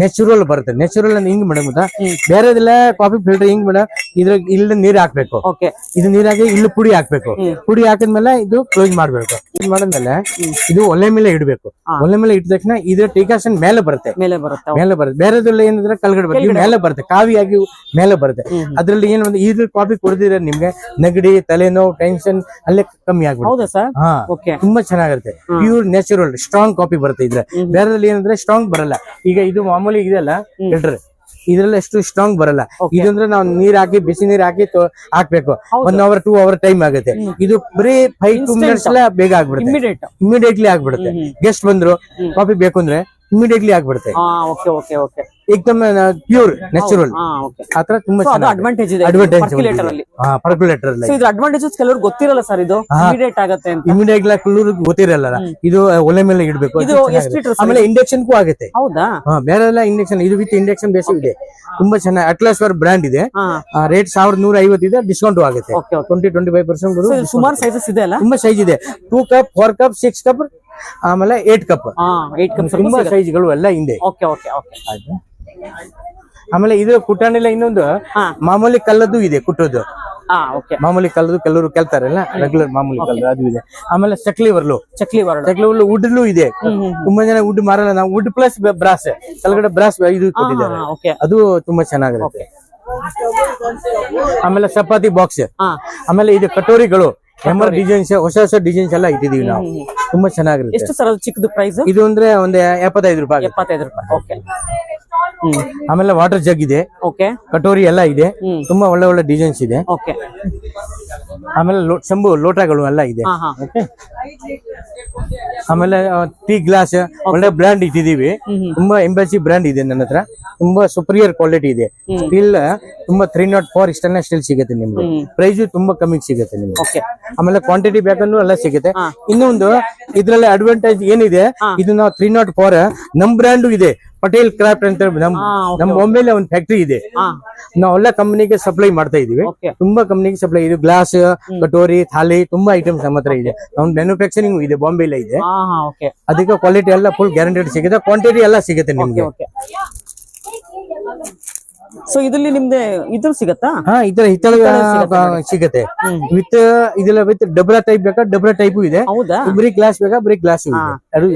ನ್ಯಾಚುರಲ್ ಬರುತ್ತೆ. ನ್ಯಾಚುರಲ್ ಅಂದ್ರೆ ಹಿಂಗ್ ಮೇಡಮ್ ಗೊತ್ತಾ, ಬೇರೆದೆಲ್ಲ ಕಾಫಿ ಫಿಲ್ಟರ್ ಹಿಂಗ್ ಮೇಡಮ್, ಇದ್ರಾಗ ಇಲ್ಲಿ ನೀರ್ ಹಾಕ್ಬೇಕು. ಓಕೆ. ಇದು ನೀರಾಗಿ ಇಲ್ಲಿ ಪುಡಿ ಹಾಕ್ಬೇಕು. ಪುಡಿ ಹಾಕಿದ್ಮೇಲೆ ಇದು ಕ್ಲೋಸ್ ಮಾಡ್ಬೇಕು. ಇದು ಮಾಡಿದ್ಮೇಲೆ ಇದು ಒಲೆ ಮೇಲೆ ಇಡಬೇಕು. ಒಲೆ ಮೇಲೆ ಇಟ್ಟ ತಕ್ಷಣ ಇದ್ರ ಟಿಕಾಸನ್ ಮೇಲೆ ಬರುತ್ತೆ. ಬೇರೆದ್ರಲ್ಲಿ ಏನಂದ್ರೆ ಕೆಳಗಡೆ ಬರುತ್ತೆ, ಮೇಲೆ ಬರುತ್ತೆ, ಕಾವಿಯಾಗಿ ಮೇಲೆ ಬರುತ್ತೆ. ಅದ್ರಲ್ಲಿ ಏನು ಒಂದು ಇದ್ರ ಕಾಫಿ ಕುಡಿದಿದ್ರೆ ನಿಮ್ಗೆ ನೆಗಡಿ, ತಲೆನೋವು, ಟೆನ್ಷನ್ ಅಲ್ಲೇ ಕಮ್ಮಿ ಆಗ್ಬಿಡುತ್ತೆ. ಹೌದಾ ಸರ್? ಹಾ, ತುಂಬಾ ಚೆನ್ನಾಗಿರುತ್ತೆ. ಪ್ಯೂರ್ ನ್ಯಾಚುರಲ್ ಸ್ಟ್ರಾಂಗ್ ಕಾಫಿ ಬರುತ್ತೆ ಇದ್ರೆ. ಬೇರೆದ್ರಲ್ಲಿ ಏನಂದ್ರೆ ಸ್ಟ್ರಾಂಗ್ ಬರಲ್ಲ. ಈಗ ಇದು ಮಾಮೂಲಿ ಇದೆಲ್ಲ ಫಿಲ್ಟರ್, ಇದ್ರಲ್ಲಿ ಎಷ್ಟು ಸ್ಟ್ರಾಂಗ್ ಬರಲ್ಲ. ಇದಂದ್ರೆ ನಾವು ನೀರ್ ಹಾಕಿ, ಬಿಸಿ ನೀರ್ ಹಾಕಿ ಹಾಕ್ಬೇಕು. 1 hour 2 hour ಟೈಮ್ ಆಗುತ್ತೆ. ಇದು ಬರೀ 5-2 minutes ಬೇಗ ಆಗ್ಬಿಡುತ್ತೆ, ಇಮಿಡಿಯೇಟ್ಲಿ ಆಗ್ಬಿಡುತ್ತೆ. ಗೆಸ್ಟ್ ಬಂದ್ರು ಕಾಫಿ ಬೇಕು ಅಂದ್ರೆ ಇಮಿಡಿಯೇಟ್ಲಿ ಆಗ್ಬಿಡುತ್ತೆ. ಏಕದಮ್ ಪ್ಯೂರ್ ನ್ಯಾಚುರಲ್. ಆತರ ತುಂಬಾ ಅಡ್ವಾಂಟೇಜ್ ಇದೆ ಪರ್ಕ್ಯುಲೇಟರ್ ಅಲ್ಲಿ. ಪರ್ಕ್ಯುಲೇಟರ್ ಅಲ್ಲಿ ಇದ್ರ ಅಡ್ವಾಂಟೇಜಸ್ ಕೆಲವರು ಗೊತ್ತಿರಲ್ಲ ಸರ್. ಇದು ಇಮಿಡಿಯೇಟ್ ಆಗುತ್ತೆ ಅಂತ. ಇಮಿಡಿಯೇಟ್ಲಿ ಕೆಲವ್ರಿಗೆ ಗೊತ್ತಿರಲ್ಲ. ಇದು ಒಲೆ ಮೇಲೆ ಇಡಬೇಕು. ಆಮೇಲೆ ಇಂಡಕ್ಷನ್ಗೂ ಆಗುತ್ತೆ. ಹೌದಾ? ಬೇರೆ ಎಲ್ಲ ಇಂಡಕ್ಷನ್, ಇದು ವಿತ್ ಇಂಡಕ್ಷನ್ ಬೇಸ್ ಇದೆ. ತುಂಬಾ ಚೆನ್ನಾಗಿ ಅಟ್ಲಾಸ್ ಫರ್ ಬ್ರ್ಯಾಂಡ್ ಇದೆ. ರೇಟ್ 1150 ಇದೆ. ಡಿಸ್ಕೌಂಟ್ ಆಗುತ್ತೆ 20-25%. ಸುಮಾರು ಸೈಜಸ್ ಇದೆ ಅಲ್ಲ? ತುಂಬಾ ಸೈಜ್ ಇದೆ. 2 ಕಪ್, 4 ಕಪ್, 6 ಕಪ್, ಆಮೇಲೆ 8 ಕಪ್. ತುಂಬಾ ಸೈಜ್ಗಳು ಎಲ್ಲ ಹಿಂದೆ. ಆಮೇಲೆ ಇದು ಕುಟ್ಟಾಣಿಲ್ಲ. ಇನ್ನೊಂದು ಮಾಮೂಲಿ ಕಲ್ಲದ್ದು ಇದೆ ಕುಟ್ಟೋದು. ಮಾಮೂಲಿ ಕಲ್ಲದು ಕೆಲವರು ಕೇಳ್ತಾರಲ್ಲ, ರೆಗ್ಯುಲರ್ ಮಾಮೂಲಿ ಕಲ್ಲು ಅದು ಇದೆ. ಆಮೇಲೆ ಚಕ್ಲಿ ಬರ್ಲು ವುಡ್ಲು ಇದೆ. ತುಂಬಾ ಜನ ವುಡ್ ಮಾರಲ್ಲ. ನಾವು ವುಡ್ ಪ್ಲಸ್ ಬ್ರಾಸ್, ಕೆಳಗಡೆ ಬ್ರಾಸ್ ಇದು ಕೊಟ್ಟಿದ್ದಾರೆ. ಅದು ತುಂಬಾ ಚೆನ್ನಾಗಿರುತ್ತೆ. ಆಮೇಲೆ ಚಪಾತಿ ಬಾಕ್ಸ್, ಆಮೇಲೆ ಇದು ಕಟೋರಿಗಳು, ಎಮರ್ ಡಿಸೈನ್ಸ್, ಹೊಸ ಡಿಸೈನ್ಸ್ ಎಲ್ಲ ಇಟ್ಟಿದೀವಿ ನಾವು. ತುಂಬಾ ಚೆನ್ನಾಗಿರುತ್ತೆ. ಎಷ್ಟು ಸರ್ ಚಿಕ್ಕದು ಪ್ರೈಸ್? ಇದು ಅಂದ್ರೆ ಒಂದು 75 ರೂಪಾಯಿ. 75 ರೂಪಾಯಿ. ಓಕೆ. ಆಮೇಲೆ ವಾಟರ್ ಜಗ್ ಇದೆ. ಓಕೆ. ಕಟೋರಿ ಎಲ್ಲ ಇದೆ. ತುಂಬಾ ಒಳ್ಳೆ ಡಿಸೈನ್ಸ್ ಇದೆ. ಓಕೆ. ಆಮೇಲೆ ಶಂಭು ಲೋಟಗಳು ಎಲ್ಲ ಇದೆ. ಓಕೆ. ಆಮೇಲೆ ಟೀ ಗ್ಲಾಸ್ ಒಳ್ಳೆ ಬ್ರ್ಯಾಂಡ್ ಇಟ್ಟಿದೀವಿ. ತುಂಬಾ ಎಂಬಸಿ ಬ್ರ್ಯಾಂಡ್ ಇದೆ ನನ್ನ ಹತ್ರ. ತುಂಬಾ ಸುಪೀರಿಯರ್ ಕ್ವಾಲಿಟಿ ಇದೆ. ಸ್ಟಿಲ್ ತುಂಬಾ 304 ಇಷ್ಟೆಲ್ಲ ಸ್ಟಿಲ್ ಸಿಗುತ್ತೆ ನಿಮ್ಗೆ. ಪ್ರೈಸ್ ತುಂಬಾ ಕಮ್ಮಿ ಸಿಗುತ್ತೆ ನಿಮ್ಗೆ. ಆಮೇಲೆ ಕ್ವಾಂಟಿಟಿ ಬೇಕಂದ್ರೂ ಎಲ್ಲ ಸಿಗುತ್ತೆ. ಇನ್ನೊಂದು ಇದ್ರಲ್ಲಿ ಅಡ್ವಾಂಟೇಜ್ ಏನಿದೆ, ಇದು ನಾವು 304 ನಮ್ ಬ್ರ್ಯಾಂಡು ಇದೆ, ಪಟೇಲ್ ಕ್ರಾಫ್ಟ್ ಅಂತ ನಮ್ ಬಾಂಬೆಲಿ ಒಂದು ಫ್ಯಾಕ್ಟ್ರಿ ಇದೆ. ನಾವೆಲ್ಲ ಕಂಪನಿಗೆ ಸಪ್ಲೈ ಮಾಡ್ತಾ ಇದೀವಿ. ತುಂಬಾ ಕಂಪನಿಗೆ ಸಪ್ಲೈ. ಇದು ಗ್ಲಾಸ್, ಕಟೋರಿ, ಥಾಲಿ ತುಂಬಾ ಐಟಮ್ಸ್ ನಮ್ಮ ಹತ್ರ ಇದೆ. ನಾವು ಮ್ಯಾನುಫ್ಯಾಕ್ಚರಿಂಗ್ ಇದೆ, ಬಾಂಬೆಲ್ಲ ಇದೆ. ಅದಕ್ಕೆ ಕ್ವಾಲಿಟಿ ಎಲ್ಲ ಫುಲ್ ಗ್ಯಾರಂಟೆಡ್ ಸಿಗುತ್ತೆ. ಕ್ವಾಂಟಿಟಿ ಎಲ್ಲ ಸಿಗುತ್ತೆ ನಿಮ್ಗೆ. ಸೊ ಇದ್ರಲ್ಲಿ ನಿಮ್ದೆ ಇದು ಸಿಗತ್ತಾ? ಇತರ ಹಿತ್ತಲ ಸಿಗತ್ತೆ. ವಿತ್ ಇದೆಲ್ಲ ವಿತ್ ಡಬ್ರಾ ಟೈಪ್ ಬೇಕಾ, ಡಬ್ರಾ ಟೈಪು ಇದೆ. ಹೌದಾ? ಬರೀ ಗ್ಲಾಸ್ ಬೇಕಾ, ಬರೀ ಗ್ಲಾಸ್ ಇದೆ.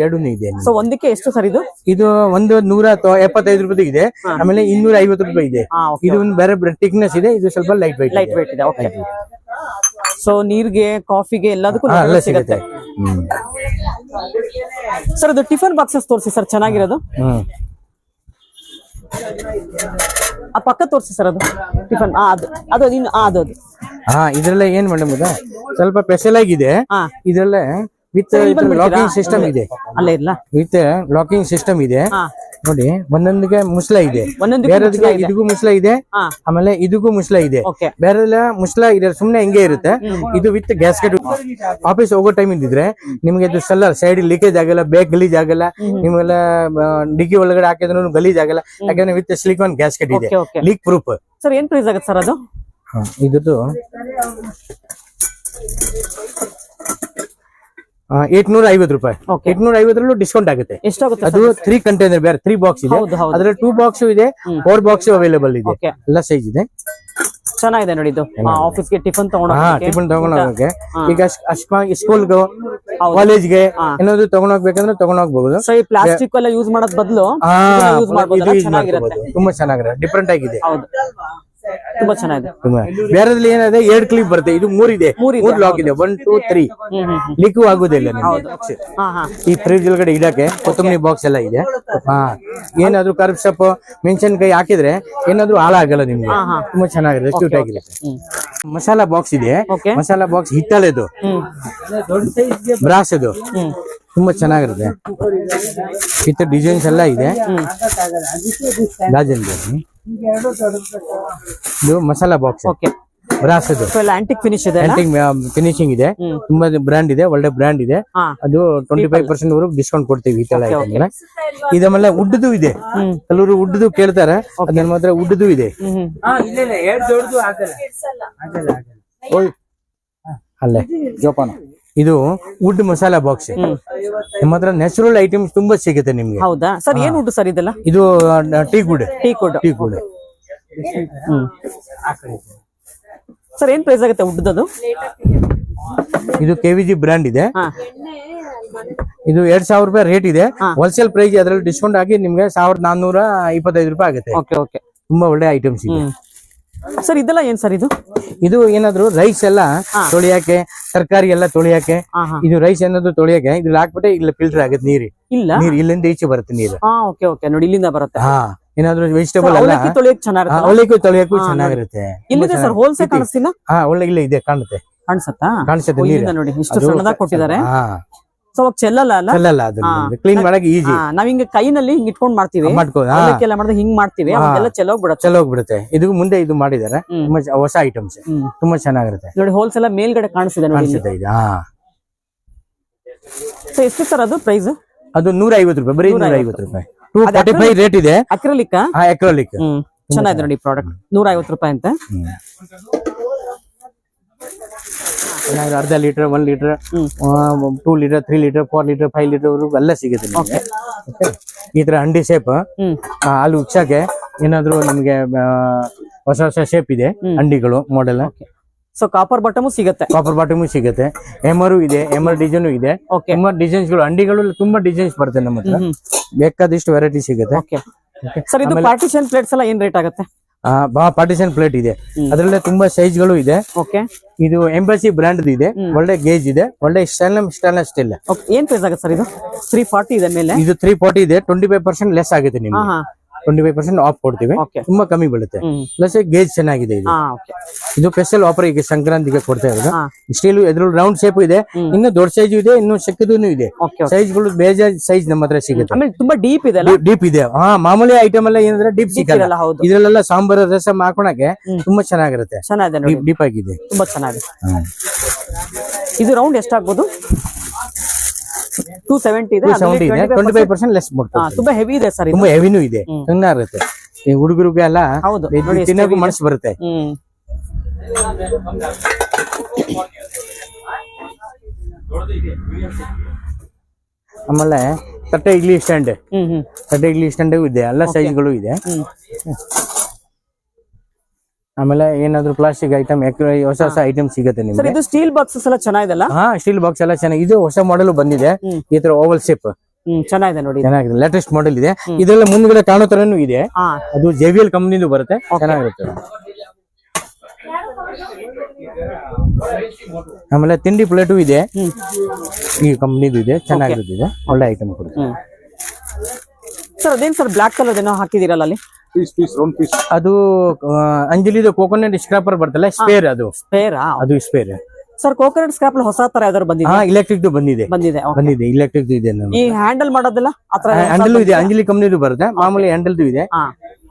ಎರಡೂ ಇದೆ. ಸೊ ಒಂದಕ್ಕೆ ಎಷ್ಟು ಸರ್ ಇದು? ಇದು ಒಂದು 175 ರೂಪಾಯಿ ಇದೆ. ಆಮೇಲೆ 250 ರೂಪಾಯಿ ಇದೆ. ಇದು ಒಂದು ಬೇರೆ ಥಿಕ್ನೆಸ್ ಇದೆ. ಇದು ಸ್ವಲ್ಪ ಲೈಟ್ weight ಇದೆ. ಓಕೆ. ಸೊ ನೀರ್ಗೆ, ಕಾಫಿಗೆ ಎಲ್ಲದಕ್ಕೂ ಸಿಗುತ್ತೆ ಸರ್. ಇದು ಟಿಫನ್ ಬಾಕ್ಸಸ್ ತೋರಿಸಿ ಸರ್, ಚೆನ್ನಾಗಿರೋದು. ಆ ಪಕ್ಕ ತೋರಿಸಿ ಸರ್. ಅದು ಟಿಫನ್ ಅದು ಇದ್ರಲ್ಲ ಏನ್ ಮೇಡಮ್ ಇದು ಸ್ವಲ್ಪ ಸ್ಪೆಷಲ್ ಆಗಿದೆ. ಇದ್ರಲ್ಲೇ ವಿತ್ ಲಾಕಿಂಗ್ ಸಿಸ್ಟಮ್ ಇದೆ. ಅಲ್ಲೇ ಇಲ್ಲ, ವಿತ್ ಲಾಕಿಂಗ್ ಸಿಸ್ಟಮ್ ಇದೆ. ನೋಡಿ, ಒಂದೊಂದಿಗೆ ಮುಸ್ಲ ಇದೆ, ಬೇರೆದಿಗೆ ಇದಕ್ಕೂ ಮುಸ್ಲ ಇದೆ, ಆಮೇಲೆ ಇದಕ್ಕೂ ಮುಸ್ಲ ಇದೆ. ಬೇರೆಲ್ಲ ಮುಸ್ಲ ಇದೆ ಸುಮ್ನೆ ಹಿಂಗೆ ಇರುತ್ತೆ. ಇದು ವಿತ್ ಗ್ಯಾಸ್ಕೆಟ್. ಆಫೀಸ್ ಹೋಗೋ ಟೈಮ್ ಇದ್ದಿದ್ರೆ ನಿಮ್ಗೆ ಇದು ಸೆಲ್ಲರ್ ಸೈಡ್ ಲೀಕೇಜ್ ಆಗಲ್ಲ, ಬೇಗ ಗಲೀಜ್ ಆಗಲ್ಲ, ನಿಮ್ಗೆಲ್ಲ ಡಿಗ್ಗಿ ಒಳಗಡೆ ಹಾಕಿದ್ರು ಗಲೀಜ್ ಆಗಲ್ಲ. ಯಾಕಂದ್ರೆ ವಿತ್ ಸಿಲಿಕಾನ್ ಗ್ಯಾಸ್ಕೆಟ್ ಇದೆ, ಲೀಕ್ ಪ್ರೂಫ್. ಸರ್ ಏನ್ ಪ್ರೈಸ್ ಆಗುತ್ತೆ ಸರ್ ಅದು? ಇದ್ದು 850 ರೂಪಾಯಿ. 850 ಡಿಸ್ಕೌಂಟ್ ಆಗುತ್ತೆ. ಎಷ್ಟಾಗುತ್ತೆ ಅದು 3 ಕಂಟೈನರ್, ಬೇರೆ 3 ಬಾಕ್ಸ್ ಇದೆ. ಅದ್ರಲ್ಲಿ 2 ಬಾಕ್ಸ್ ಇದೆ, 4 ಬಾಕ್ಸ್ ಅವೈಲೇಬಲ್ ಇದೆ. ಎಲ್ಲ ಸೈಜ್ ಇದೆ. ಚೆನ್ನಾಗಿದೆ ನೋಡಿ ಇದು. ಆಫೀಸ್ಗೆ ಟಿಫನ್ ತಗೊಂಡೋಗಕ್ಕೆ, ಈಗ ಸ್ಕೂಲ್ಗೆ, ಕಾಲೇಜ್ಗೆ ಏನಾದ್ರು ತಗೊಂಡೋಗ್ಬೇಕಂದ್ರೆ ತಗೊಂಡೋಗ್ಬಹುದು. ಪ್ಲಾಸ್ಟಿಕ್ ಎಲ್ಲ ಯೂಸ್ ಮಾಡೋದ್ ಬದಲು ತುಂಬಾ ಚೆನ್ನಾಗಿರುತ್ತೆ, ಡಿಫ್ರೆಂಟ್ ಆಗಿದೆ. ತುಂಬಾ ಚೆನ್ನಾಗಿದೆ. ಬೇರೆದ್ರಲ್ಲಿ ಏನಿದೆ 2 ಕ್ಲಿಪ್ ಬರುತ್ತೆ. ಇದು 3 ಇದೆ, 3 ಲಾಕ್ ಇದೆ. 1 2 3 ಲೀಕು ಆಗುದಿಲ್ಲ. ಈ ಫ್ರಿಜ್ ಒಳಗಡೆ ಇಡಕ್ಕೆ ಕೊತ್ತಂಬರಿ ಬಾಕ್ಸ್ ಎಲ್ಲ ಇದೆ. ಏನಾದ್ರು ಕರ್ಬ್ ಸೊಪ್ಪು, ಮೆಣಸಿನಕಾಯಿ ಹಾಕಿದ್ರೆ ಏನಾದ್ರು ಹಾಳಾಗಲ್ಲ ನಿಮ್ಗೆ. ತುಂಬಾ ಚೆನ್ನಾಗಿದೆ, ಕ್ಯೂಟ್ ಆಗಿರುತ್ತೆ. ಮಸಾಲಾ ಬಾಕ್ಸ್ ಇದೆ. ಮಸಾಲಾ ಬಾಕ್ಸ್ ಹಿತ್ತಲೆದು, ಬ್ರಾಸ್ ಅದು ತುಂಬಾ ಚೆನ್ನಾಗಿರುತ್ತೆ. ವಿತ್ ಡಿಸೈನ್ಸ್ ಎಲ್ಲ ಇದೆ. ಗಾಜಲ್ ಇದು ಮಸಾಲಾ ಬಾಕ್ಸ್ ಬ್ರಾಸ್ ಅದು ಆಂಟಿಕ್ ಫಿನಿಶ್ ಇದೆ, ಫಿನಿಶಿಂಗ್ ಇದೆ. ತುಂಬಾ ಬ್ರ್ಯಾಂಡ್ ಇದೆ, ಒಳ್ಳೆ ಬ್ರ್ಯಾಂಡ್ ಇದೆ. ಅದು 25% ವರೆಗೂ ಡಿಸ್ಕೌಂಟ್ ಕೊಡ್ತೀವಿ ಈ ತರ ಐಟಮ್. ಇದೆಲ್ಲ ಉಡ್ಡದು ಇದೆ, ಕೆಲವರು ಉಡ್ಡದು ಕೇಳ್ತಾರೆ, ಅದ್ರ ಮಾತ್ರ ಉಡ್ಡದು ಇದೆ. ಅಲ್ಲೇ ಜೋಪಾನ. ಇದು ವುಡ್ ಮಸಾಲಾ ಬಾಕ್ಸ್. ನಿಮ್ಮ ಹತ್ರ ನ್ಯಾಚುರಲ್ ಐಟಮ್ಸ್ ತುಂಬಾ ಸಿಗುತ್ತೆ ನಿಮ್ಗೆ. ಹೌದಾ ಸರ್, ಏನ್ ಉಂಟು ಸರ್ ಇದೆಲ್ಲ? ಇದು tea good. Teak wood. Sir ಏನ್ ಪ್ರೈಸ್ ಆಗುತ್ತೆ ಉಡ್ಡದು? ಇದು KVG ಬ್ರ್ಯಾಂಡ್ ಇದೆ. ಹಾ. ಇದು 2,000 ರೂಪಾಯಿ ರೇಟ್ ಇದೆ. ಹೋಲ್ಸೇಲ್ ಪ್ರೈಸ್ ಅದ್ರಲ್ಲಿ ಡಿಸ್ಕೌಂಟ್ ಆಗಿ ನಿಮ್ಗೆ 1,425 ರೂಪಾಯಿ ಆಗುತ್ತೆ. Okay okay. ತುಂಬಾ ಒಳ್ಳೆ ಐಟಮ್ಸ್ ಇದೆ. ಸರ್ ಇದೆಲ್ಲ ಏನ್ ಸರ್ ಇದು? ಇದು ಏನಾದ್ರು ರೈಸ್ ಎಲ್ಲ ತೊಳಿಯಾಕೆ, ತರಕಾರಿ ಎಲ್ಲ ತೊಳಿಯಾಕೆ, ಇದು ರೈಸ್ ಏನಾದ್ರು ತೊಳಿಯಾಕೆ ಇದ್ರಲ್ಲಿ ಹಾಕ್ಬಿಟ್ಟೆ ಇಲ್ಲಿ ಫಿಲ್ಟರ್ ಆಗುತ್ತೆ ನೀರು. ನೀರು ಇಲ್ಲಿಂದ ಈಚೆ ಬರುತ್ತೆ ನೀರು. ಓಕೆ ಓಕೆ, ನೋಡಿ ಇಲ್ಲಿಂದ ಬರುತ್ತೆ. ಏನಾದ್ರು ವೆಜಿಟೇಬಲ್ ಎಲ್ಲ ಅವಲಕ್ಕಿ ತೊಳಿಯಕ್ಕೂ ಚೆನ್ನಾಗಿರುತ್ತೆ. ಇಲ್ಲಿದೆ ಸರ್ ಹೋಲ್ಸೇಲ್ ಕಾಣಿಸ್ತಿಲ್ಲ? ಒಳ್ಳೆ ಇಲ್ಲ ಇದೆ ಕಾಣುತ್ತೆ. ಕಾಣಿಸುತ್ತೆ ನೀರು ನೋಡಿ, ಇಷ್ಟು ಸಣ್ಣದಾಗಿ ಕೊಟ್ಟಿದ್ದಾರೆ. ಸೊ ಅವಾಗ ಚೆಲ್ಲಲ್ಲ ಅಲ್ಲ? ಚೆಲ್ಲಲ್ಲ, ಅದು ಕ್ಲೀನ್ ಮಾಡಕ್ಕೆ ಈಜಿ. ನಾವ್ ಹಿಂಗ ಕೈನಲ್ಲಿ ಹಿಂಗ್ ಇಟ್ಕೊಂಡ್ ಮಾಡ್ತೀವಿ, ಅವಲಕ್ಕೆಲ್ಲ ಮಾಡಿದ್ರೆ ಹಿಂಗ್ ಮಾಡ್ತೀವಿ, ಅವಾಗೆಲ್ಲ ಚೆಲ್ಲೋಗ್ಬಿಡುತ್ತೆ. ಇದು ಮುಂದೆ ಇದು ಮಾಡಿದ್ದಾರೆ, ತುಂಬಾ ಹೊಸ ಐಟಮ್ಸ್, ತುಂಬಾ ಚೆನ್ನಾಗಿರುತ್ತೆ ನೋಡಿ. ಹೋಲ್ಸೇಲ್ ಮೇಲ್ಗಡೆ ಕಾಣಿಸ್ತಿದೆ ನೋಡಿ. ಸೊ ಎಷ್ಟು ಸರ್ ಅದು ಪ್ರೈಸ್? ಅದು 150 ರೂಪಾಯಿ, ಬರೀ 150 ರೂಪಾಯಿ. 245 ರೇಟ್ ಇದೆ. ಅಕ್ರಲಿಕ್. ಅಕ್ರಲಿಕ್ ಚೆನ್ನಾಗಿದೆ ನೋಡಿ ಪ್ರಾಡಕ್ಟ್. 150 ರೂಪಾಯಿ ಅಂತ. ಅರ್ಧ litre, 1 litre, 2 litre, 3 litre, 4 litre, 5 litre ಎಲ್ಲ ಸಿಗುತ್ತೆ ನಿಮಗೆ. ಈ ತರ ಅಂಡಿ ಶೇಪ್ ಅಲ್ಲಿ ಉಚ್ಚಕ್ಕೆ ಏನಾದ್ರು ನಿಮ್ಗೆ ಹೊಸ ಹೊಸ ಶೇಪ್ ಇದೆ ಅಂಡಿಗಳು ಮಾಡೆಲ್. ಸೊ ಕಾಪರ್ ಬಾಟಮ್ ಸಿಗುತ್ತೆ. ಕಾಪರ್ ಬಾಟಮ್ ಸಿಗುತ್ತೆ. ಎಮರು ಇದೆ, ಎಮರ್ ಡಿಸೈನ್ ಇದೆ. ಎಮರ್ ಡಿಸೈನ್ಸ್ ಗಳು ಅಂಡಿಗಳು ತುಂಬಾ ಡಿಸೈನ್ಸ್ ಬರುತ್ತೆ ನಮ್ಮ ಹತ್ರ. ಬೇಕಾದಷ್ಟು ವೆರೈಟಿ ಸಿಗುತ್ತೆ. ಸರ್ ಇದು ಪಾರ್ಟಿಷನ್ ಪ್ಲೇಟ್ಸ್ ಎಲ್ಲ ಏನ್ ರೇಟ್ ಆಗುತ್ತೆ? ಪಾರ್ಟಿಷನ್ ಪ್ಲೇಟ್ ಇದೆ, ಅದರಲ್ಲೇ ತುಂಬಾ ಸೈಜ್ ಗಳು ಇದೆ. ಇದು ಎಂಬಸಿ ಬ್ರ್ಯಾಂಡ್ ಇದೆ, ಒಳ್ಳೆ ಗೇಜ್ ಇದೆ, ಒಳ್ಳೆ ಸ್ಟೈನ್ಲೆಸ್ ಸ್ಟೀಲ್. ಏನ್ ಪ್ರೈಸ್ ಆಗುತ್ತೆ ಸರ್ ಇದು? 340 ಇದೆ ಮೇಲೆ. ಇದು 340 ಇದೆ. 25% ಲೆಸ್ ಆಗುತ್ತೆ ನಿಮ್ಗೆ. 25% ಆಫ್ ಕೊಡ್ತೀವಿ, ತುಂಬಾ ಕಮ್ಮಿ ಬೀಳುತ್ತೆ. ಪ್ಲಸ್ ಗೇಜ್ ಚೆನ್ನಾಗಿದೆ ಇದು. ಇದು ಸ್ಪೆಷಲ್ ಆಫರ್ ಈಗ ಸಂಕ್ರಾಂತಿಗೆ ಕೊಡ್ತಾ ಇರೋದು. ಸ್ಟೀಲ್ ಎದುರು ರೌಂಡ್ ಶೇಪ್ ಇದೆ, ಇನ್ನು ದೊಡ್ಡ ಸೈಜ್ ಇದೆ, ಇನ್ನು ಚಿಕ್ಕದೂ ಇದೆ. ಸೈಜ್ ಗಳು ಬೇಜಾರ್ ಸೈಜ್ ನಮ್ಮ ಹತ್ರ ಸಿಗುತ್ತೆ. ತುಂಬಾ ಡೀಪ್ ಇದೆ. ಡೀಪ್ ಇದೆ. ಮಾಮೂಲಿ ಐಟಮ್ ಎಲ್ಲ ಏನಂದ್ರೆ ಡೀಪ್ ಸಿಗಲ್ಲ. ಇದ್ರಲ್ಲೆಲ್ಲ ಸಾಂಬಾರ್ ರಸಂ ಹಾಕೊಳಕ್ಕೆ ತುಂಬಾ ಚೆನ್ನಾಗಿರುತ್ತೆ. ಡೀಪ್ ಆಗಿದೆ, ತುಂಬಾ ಚೆನ್ನಾಗಿದೆ. ಇದು ರೌಂಡ್ ಎಷ್ಟಾಗ್ಬೋದು? 270 ಇದೆ. 25% ಲೆಸ್ ಮಾಡ್ತಾರೆ. ತುಂಬಾ ಹೆವಿ ಇದೆ ಸರ್. ತುಂಬಾ ಹೆವಿನೂ ಇದೆ, ಚೆನ್ನಾಗಿರುತ್ತೆ. ಈ ಹುಡುಗರಿಗೆ ಎಲ್ಲ ತಿನ್ನೋಕು ಮನಸ್ಸು ಬರುತ್ತೆ. ಆಮೇಲೆ ತಟ್ಟೆ ಇಡ್ಲಿ ಸ್ಟ್ಯಾಂಡ್ ಇದೆ, ಎಲ್ಲ ಸೈಜ್ಗಳು ಇದೆ. ಆಮೇಲೆ ಏನಾದ್ರು ಪ್ಲಾಸ್ಟಿಕ್ ಐಟಮ್, ಹೊಸ ಹೊಸ ಐಟಮ್ ಸಿಗುತ್ತೆ ನಿಮ್ಗೆ. ಇದು ಸ್ಟೀಲ್ ಬಾಕ್ಸಸ್ ಎಲ್ಲ ಚೆನ್ನಾಗಿದೆಲ್ಲ? ಸ್ಟೀಲ್ ಬಾಕ್ಸ್ ಎಲ್ಲ ಚೆನ್ನಾಗಿ. ಇದು ಹೊಸ ಮಾಡೆಲ್ ಬಂದಿದೆ, ಈ ತರ ಓವಲ್ ಶೇಪ್ ಚೆನ್ನಾಗಿದೆ ನೋಡಿ. ಚೆನ್ನಾಗಿದೆ, ಲೇಟೆಸ್ಟ್ ಮಾಡೆಲ್ ಇದೆ. ಇದೆಲ್ಲ ಮುಂದ್ಗಡೆ ಕಾಣೋ ತರನು ಇದೆ. ಅದು JVL ಕಂಪನಿದು ಬರುತ್ತೆ, ಚೆನ್ನಾಗಿರುತ್ತೆ. ಆಮೇಲೆ ತಿಂಡಿ ಪ್ಲೇಟು ಇದೆ, ಈ ಕಂಪನಿದು ಇದೆ, ಚೆನ್ನಾಗಿರುತ್ತೆ. ಒಳ್ಳೆ ಐಟಮ್ ಕೊಡುತ್ತೆ. ಸರ್ ಅದೇನ್ ಸರ್ ಬ್ಲಾಕ್ ಕಲರ್ ಏನೋ ಹಾಕಿದಿರಲ್ಲ ಅಲ್ಲಿ? Round piece. ಅದು ಅಂಜಲಿದು ಕೋಕೋನಟ್ ಸ್ಕ್ರಾಪರ್ ಬರ್ತಲ್ಲ, ಸ್ಪೇರ್. ಅದು ಸ್ಪೇರ್. ಸರ್ ಕೋಕೋನಟ್ ಸ್ಕ್ರಾಪ್ ಹೊಸ ತರ ಯಾವ್ದಾದ್ರು ಬಂದಿದೆ? ಇಲೆಕ್ಟ್ರಿಕ್ ಬಂದಿದೆ. ಇಲೆಕ್ಟ್ರಿಕ್ ಇದೆ. ಈ ಹ್ಯಾಂಡಲ್ ಮಾಡೋದಿಲ್ಲ ಹ್ಯಾಂಡಲ್ ಇದೆ, ಅಂಜಲಿ ಕಂಪನಿದು ಬರುತ್ತೆ. ಮಾಮೂಲಿ ಹ್ಯಾಂಡಲ್ ಇದೆ,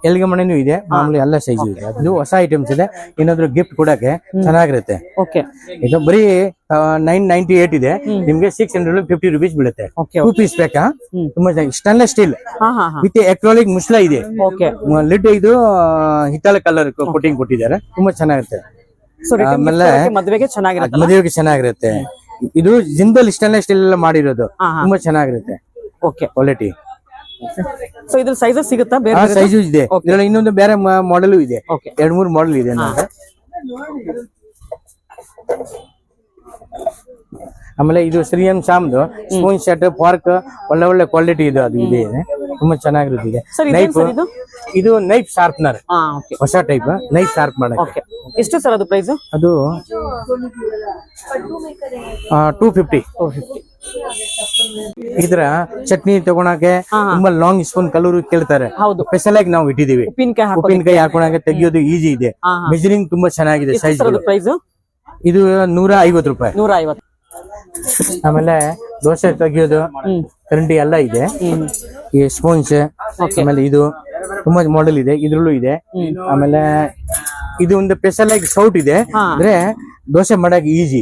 ಎಲ್ಗೆ ಮನೆನೂ ಇದೆ, ಮಾಮೂಲಿ ಎಲ್ಲ ಸೈಜ್ ಇದೆ. ಅದು ಹೊಸ ಐಟಮ್ಸ್ ಇದೆ. ಏನಾದ್ರು ಗಿಫ್ಟ್ ಕೊಡಕ್ಕೆ ಚೆನ್ನಾಗಿರುತ್ತೆ. ಇದು ಬರೀ 998 ಇದೆ, ನಿಮ್ಗೆ 650 rupees ಬೀಳುತ್ತೆ. 2 ಪೀಸ್ ಬೇಕಾ? ತುಂಬಾ ಸ್ಟೈನ್ಲೆಸ್ ಸ್ಟೀಲ್ ವಿತ್ ಎಕ್ರಾಲಿಕ್ ಮುಸ್ಲಾ ಇದೆ. ಲಿಡ್ ಇದು ಹಿತ್ತಾಳೆ ಕಲರ್ ಕೋಟಿಂಗ್ ಕೊಟ್ಟಿದ್ದಾರೆ, ತುಂಬಾ ಚೆನ್ನಾಗಿರುತ್ತೆ. ಆಮೇಲೆ ಮದುವೆಗೆ ಚೆನ್ನಾಗಿರುತ್ತೆ. ಇದು ಜಿಂದಲ್ ಸ್ಟೈನ್ಲೆಸ್ ಸ್ಟೀಲ್ ಎಲ್ಲ ಮಾಡಿರೋದು, ತುಂಬಾ ಚೆನ್ನಾಗಿರುತ್ತೆ ಕ್ವಾಲಿಟಿ. ಸೊ ಇದ್ರ ಸೈಜಸ್ ಸಿಗುತ್ತಾ? ಸೈಜು ಇದೆ. ಇದ್ರಲ್ಲಿ ಇನ್ನೊಂದು ಬೇರೆ ಮಾಡೆಲ್ ಇದೆ, 2-3 ಮಾಡೆಲ್ ಇದೆ ನಮ್ಗೆ. ಆಮೇಲೆ ಇದು ಶ್ರೀಎಂ ಶಾಮ್ದು ಸ್ಪೂನ್ ಸೆಟ್, ಫಾರ್ಕ್ ಒಳ್ಳೆ ಕ್ವಾಲಿಟಿ ಇದೆ. ಅದು ಇದೆ, ತುಂಬಾ ಚೆನ್ನಾಗಿರುತ್ತೆ. ನೈಫ್, ಇದು ನೈಫ್ ಶಾರ್ಪ್ನರ್, ಹೊಸ ಟೈಪ್ ನೈಫ್ ಶಾರ್ಪ್ ಮಾಡಕ್ಕೆ. ಎಷ್ಟು ಸರ್ ಅದು ಪ್ರೈಸ್? ಅದು 250. ಇದ್ರ ಚಟ್ನಿ ತಗೊಳಕ್ಕೆ ತುಂಬಾ ಲಾಂಗ್ ಸ್ಪೂನ್ ಕಲೂರು ಕೇಳ್ತಾರೆ, ಸ್ಪೆಷಲ್ ಆಗಿ ನಾವು ಇಟ್ಟಿದೀವಿ. ಉಪ್ಪಿನಕಾಯಿ ಹಾಕೊಳಕ್ಕೆ ತೆಗಿಯೋದು ಈಜಿ ಇದೆ. ಮೆಜರಿಂಗ್ ತುಂಬಾ ಚೆನ್ನಾಗಿದೆ. ಸೈಜ್ ಇದು 150 ರೂಪಾಯಿ. ಆಮೇಲೆ ದೋಸೆ ತೆಗಿಯೋದು ಕರಂಡಿ ಎಲ್ಲ ಇದೆ. ಈ ಸ್ಪೂನ್ಸ್, ಆಮೇಲೆ ಇದು ತುಂಬಾ ಮಾಡೆಲ್ ಇದೆ, ಇದ್ರಲ್ಲೂ ಇದೆ. ಆಮೇಲೆ ಇದು ಒಂದು ಸ್ಪೆಷಲ್ ಆಗಿ ಸೌಟ್ ಇದೆ, ಅಂದ್ರೆ ದೋಸೆ ಮಾಡಕ್ ಈಜಿ.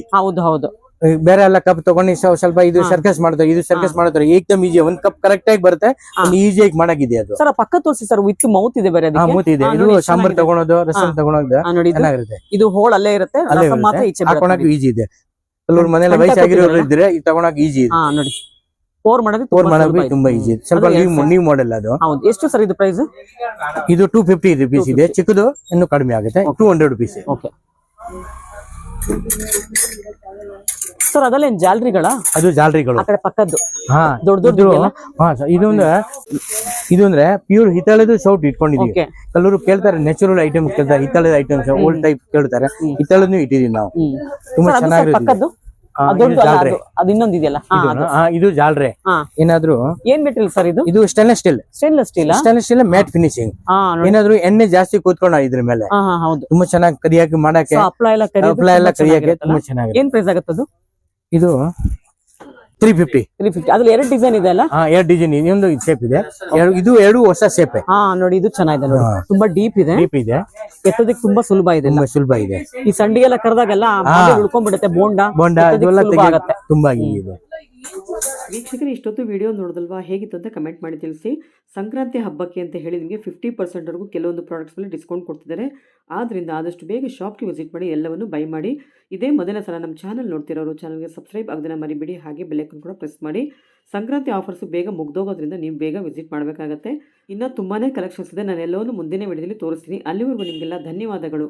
ಬೇರೆ ಎಲ್ಲ ಕಪ್ ತಗೊಂಡು ಸ್ವಲ್ಪ ಇದು ಸರ್ಕಸ್ ಮಾಡ್ತಾರೆ, ಇದು ಸರ್ಕಸ್ ಮಾಡ್ತಾರೆ, ಏಕದಮ್ ಈಜಿ. ಒಂದ್ ಕಪ್ ಕರೆಕ್ಟ್ ಆಗಿ ಬರುತ್ತೆ, ಒಂದು ಈಜಿಯಾಗಿ ಮಾಡಾಗಿದೆ. ಅದು ಸರ್ ಪಕ್ಕ ತೋರಿಸಿ ಸರ್, ವಿತ್ ಮೌತ್ ಇದೆ ಬೇರೆ. ಮೌತ್ ಇದೆ. ಇದು ಸಾಂಬಾರ್ ತಗೊಳೋದು, ರಸಂ ತಗೊಳೋದು ಚೆನ್ನಾಗಿರುತ್ತೆ. ಇದು ಹೋಲ್ ಅಲ್ಲೇ ಇರುತ್ತೆ, ಹಾಕೊಳಕ್ ಈಜಿ ಇದೆ. ಕೆಲವ್ರು ಮನೇಲಿ ಕಂಠ ವಯಸ್ಸಾಗಿರೋರು ಕೊಟ್ಟಿದ್ದಾರಲ್ಲ? ಇದ್ರೆ ಇದು ತಗೊಳಕ್ ಈಜಿ ಇದೆ. ಹಾ ನೋಡಿ, ಫೋರ್ ಮಾಡೋದು ಫೋರ್ ಮಾಡೋಕೆ ತುಂಬಾ ಈಜಿ ಇದೆ. ಸ್ವಲ್ಪ ನ್ಯೂ ಮಾಡೆಲ್ ಅದು. ಹೌದು. ಎಷ್ಟು ಸರ್ ಇದು ಪ್ರೈಸ್? ಇದು 250 rupees ಇದೆ. ಚಿಕ್ಕದು ಇನ್ನು ಕಡಿಮೆ ಆಗುತ್ತೆ, 200 rupees. ಓಕೆ ಸರ್, ಅದಲ್ಲ ಏನ್ ಜಾಲರಿಗಳ? ಅದು ಜಾಲರಿಗಳು. ಆ ಕಡೆ ಪಕ್ಕದ್ದು ಹಾ ದೊಡ್ಡ ದೊಡ್ಡ ಇದು ಅಂದ್ರೆ ಪ್ಯೂರ್ ಹಿತ್ತಾಳೆದು ಸೌಟ್ ಇಟ್ಕೊಂಡಿದೀವಿ. ಓಕೆ. ಕೆಲವರು ಕೇಳ್ತಾರೆ ನ್ಯಾಚುರಲ್ ಐಟಮ್ಸ್ ಕೇಳ್ತಾರೆ, ಹಿತ್ತಾಳೆದ ಐಟಮ್ಸ್ ಓಲ್ಡ್ ಟೈಪ್ ಕೇಳ್ತಾರೆ. ಹಿತ್ತಾಳನ್ನು ಇಟ್ಟಿದೀವಿ ನಾವು. ತುಂಬಾ ಚೆನ್ನಾಗಿರುತ್ತೆ. ಪಕ್ಕದ್ದು ಅದು ಇನ್ನೊಂದು ಇದೆಯಲ್ಲ, ಇದು ಜಾಲರೆ. ಏನಾದ್ರು ಏನ್ ಮೆಟೀರಿಯಲ್ ಸರ್ ಇದು? ಇದು stainless steel. Stainless steel. Stainless steel mat finishing. ಏನಾದ್ರು ಎಣ್ಣೆ ಜಾಸ್ತಿ ಕೂತ್ಕೊಂಡ ಇದ್ರ ಮೇಲೆ ಹೌದು. ತುಂಬಾ ಚೆನ್ನಾಗಿ ಕರಿಯಾಕಿ ಮಾಡಕ್ಕೆ, ಅಪ್ಲೈ ಎಲ್ಲ ಕರಿಯಾಕೆ ತುಂಬಾ ಚೆನ್ನಾಗಿದೆ. ಏನ್ ಪ್ರೈಸ್ ಆಗುತ್ತದು? ಇದು 350. ಅದ್ರಲ್ಲಿ 2 ಡಿಸೈನ್ ಇದೆ ಅಲ್ಲ? 2 ಡಿಸೈನ್. ಇನ್ನೊಂದು ಶೇಪ್ ಇದೆ. ಇದು ಎರಡು ಹೊಸ ಶೇಪ್. ನೋಡಿ, ಇದು ಚೆನ್ನಾಗಿದೆ ನೋಡಿ, ತುಂಬಾ ಡೀಪ್ ಇದೆ. ಎತ್ತೋದಕ್ಕೆ ತುಂಬಾ ಸುಲಭ ಇದೆ. ತುಂಬಾ ಸುಲಭ ಇದೆ. ಈ ಸಂಡಿಗೆಲ್ಲ ಕರೆದಾಗೆಲ್ಲ ಉಳ್ಕೊಂಡ್ಬಿಡುತ್ತೆ. ಬೋಂಡ ಇದೆಲ್ಲ ಆಗುತ್ತೆ. ತುಂಬಾ ಇದೆ. ವೀಕ್ಷಕರು, ಇಷ್ಟೊತ್ತು ವಿಡಿಯೋ ನೋಡಿದಲ್ವಾ? ಹೇಗಿತ್ತು ಅಂತ ಕಮೆಂಟ್ ಮಾಡಿ ತಿಳಿಸಿ. ಸಂಕ್ರಾಂತಿ ಹಬ್ಬಕ್ಕೆ ಅಂತ ಹೇಳಿ ನಿಮಗೆ 50% ಕೆಲವೊಂದು ಪ್ರಾಡಕ್ಟ್ಸ್ ಮೇಲೆ ಡಿಸ್ಕೌಂಟ್ ಕೊಡ್ತಿದ್ದಾರೆ. ಆದ್ರಿಂದ ಆದಷ್ಟು ಬೇಗ ಶಾಪ್ಗೆ ವಿಸಿಟ್ ಮಾಡಿ ಎಲ್ಲವನ್ನು ಬೈ ಮಾಡಿ. ಇದೇ ಮೊದಲ ಸಲ ನಮ್ಮ ಚಾನಲ್ ನೋಡ್ತಿರೋರು ಚಾನಲ್ಗೆ ಸಬ್ಸ್ಕ್ರೈಬ್ ಆಗದನ್ನ ಮರಿಬೇಡಿ. ಹಾಗೆ ಬೆಲ್ ಐಕಾನ್ ಕೂಡ ಪ್ರೆಸ್ ಮಾಡಿ. ಸಂಕ್ರಾಂತಿ ಆಫರ್ಸ್ ಬೇಗ ಮುಗ್ದೋಗೋದ್ರಿಂದ ನೀವು ಬೇಗ ವಿಸಿಟ್ ಮಾಡಬೇಕಾಗತ್ತೆ. ಇನ್ನು ತುಂಬಾನೇ ಕಲೆಕ್ಷನ್ಸ್ ಇದೆ. ನಾನು ಎಲ್ಲವನ್ನು ಮುಂದಿನ ವಿಡಿಯೋದಲ್ಲಿ ತೋರಿಸ್ತೀನಿ. ಅಲ್ಲಿವರೆಗೂ ನಿಮಗೆಲ್ಲ ಧನ್ಯವಾದಗಳು.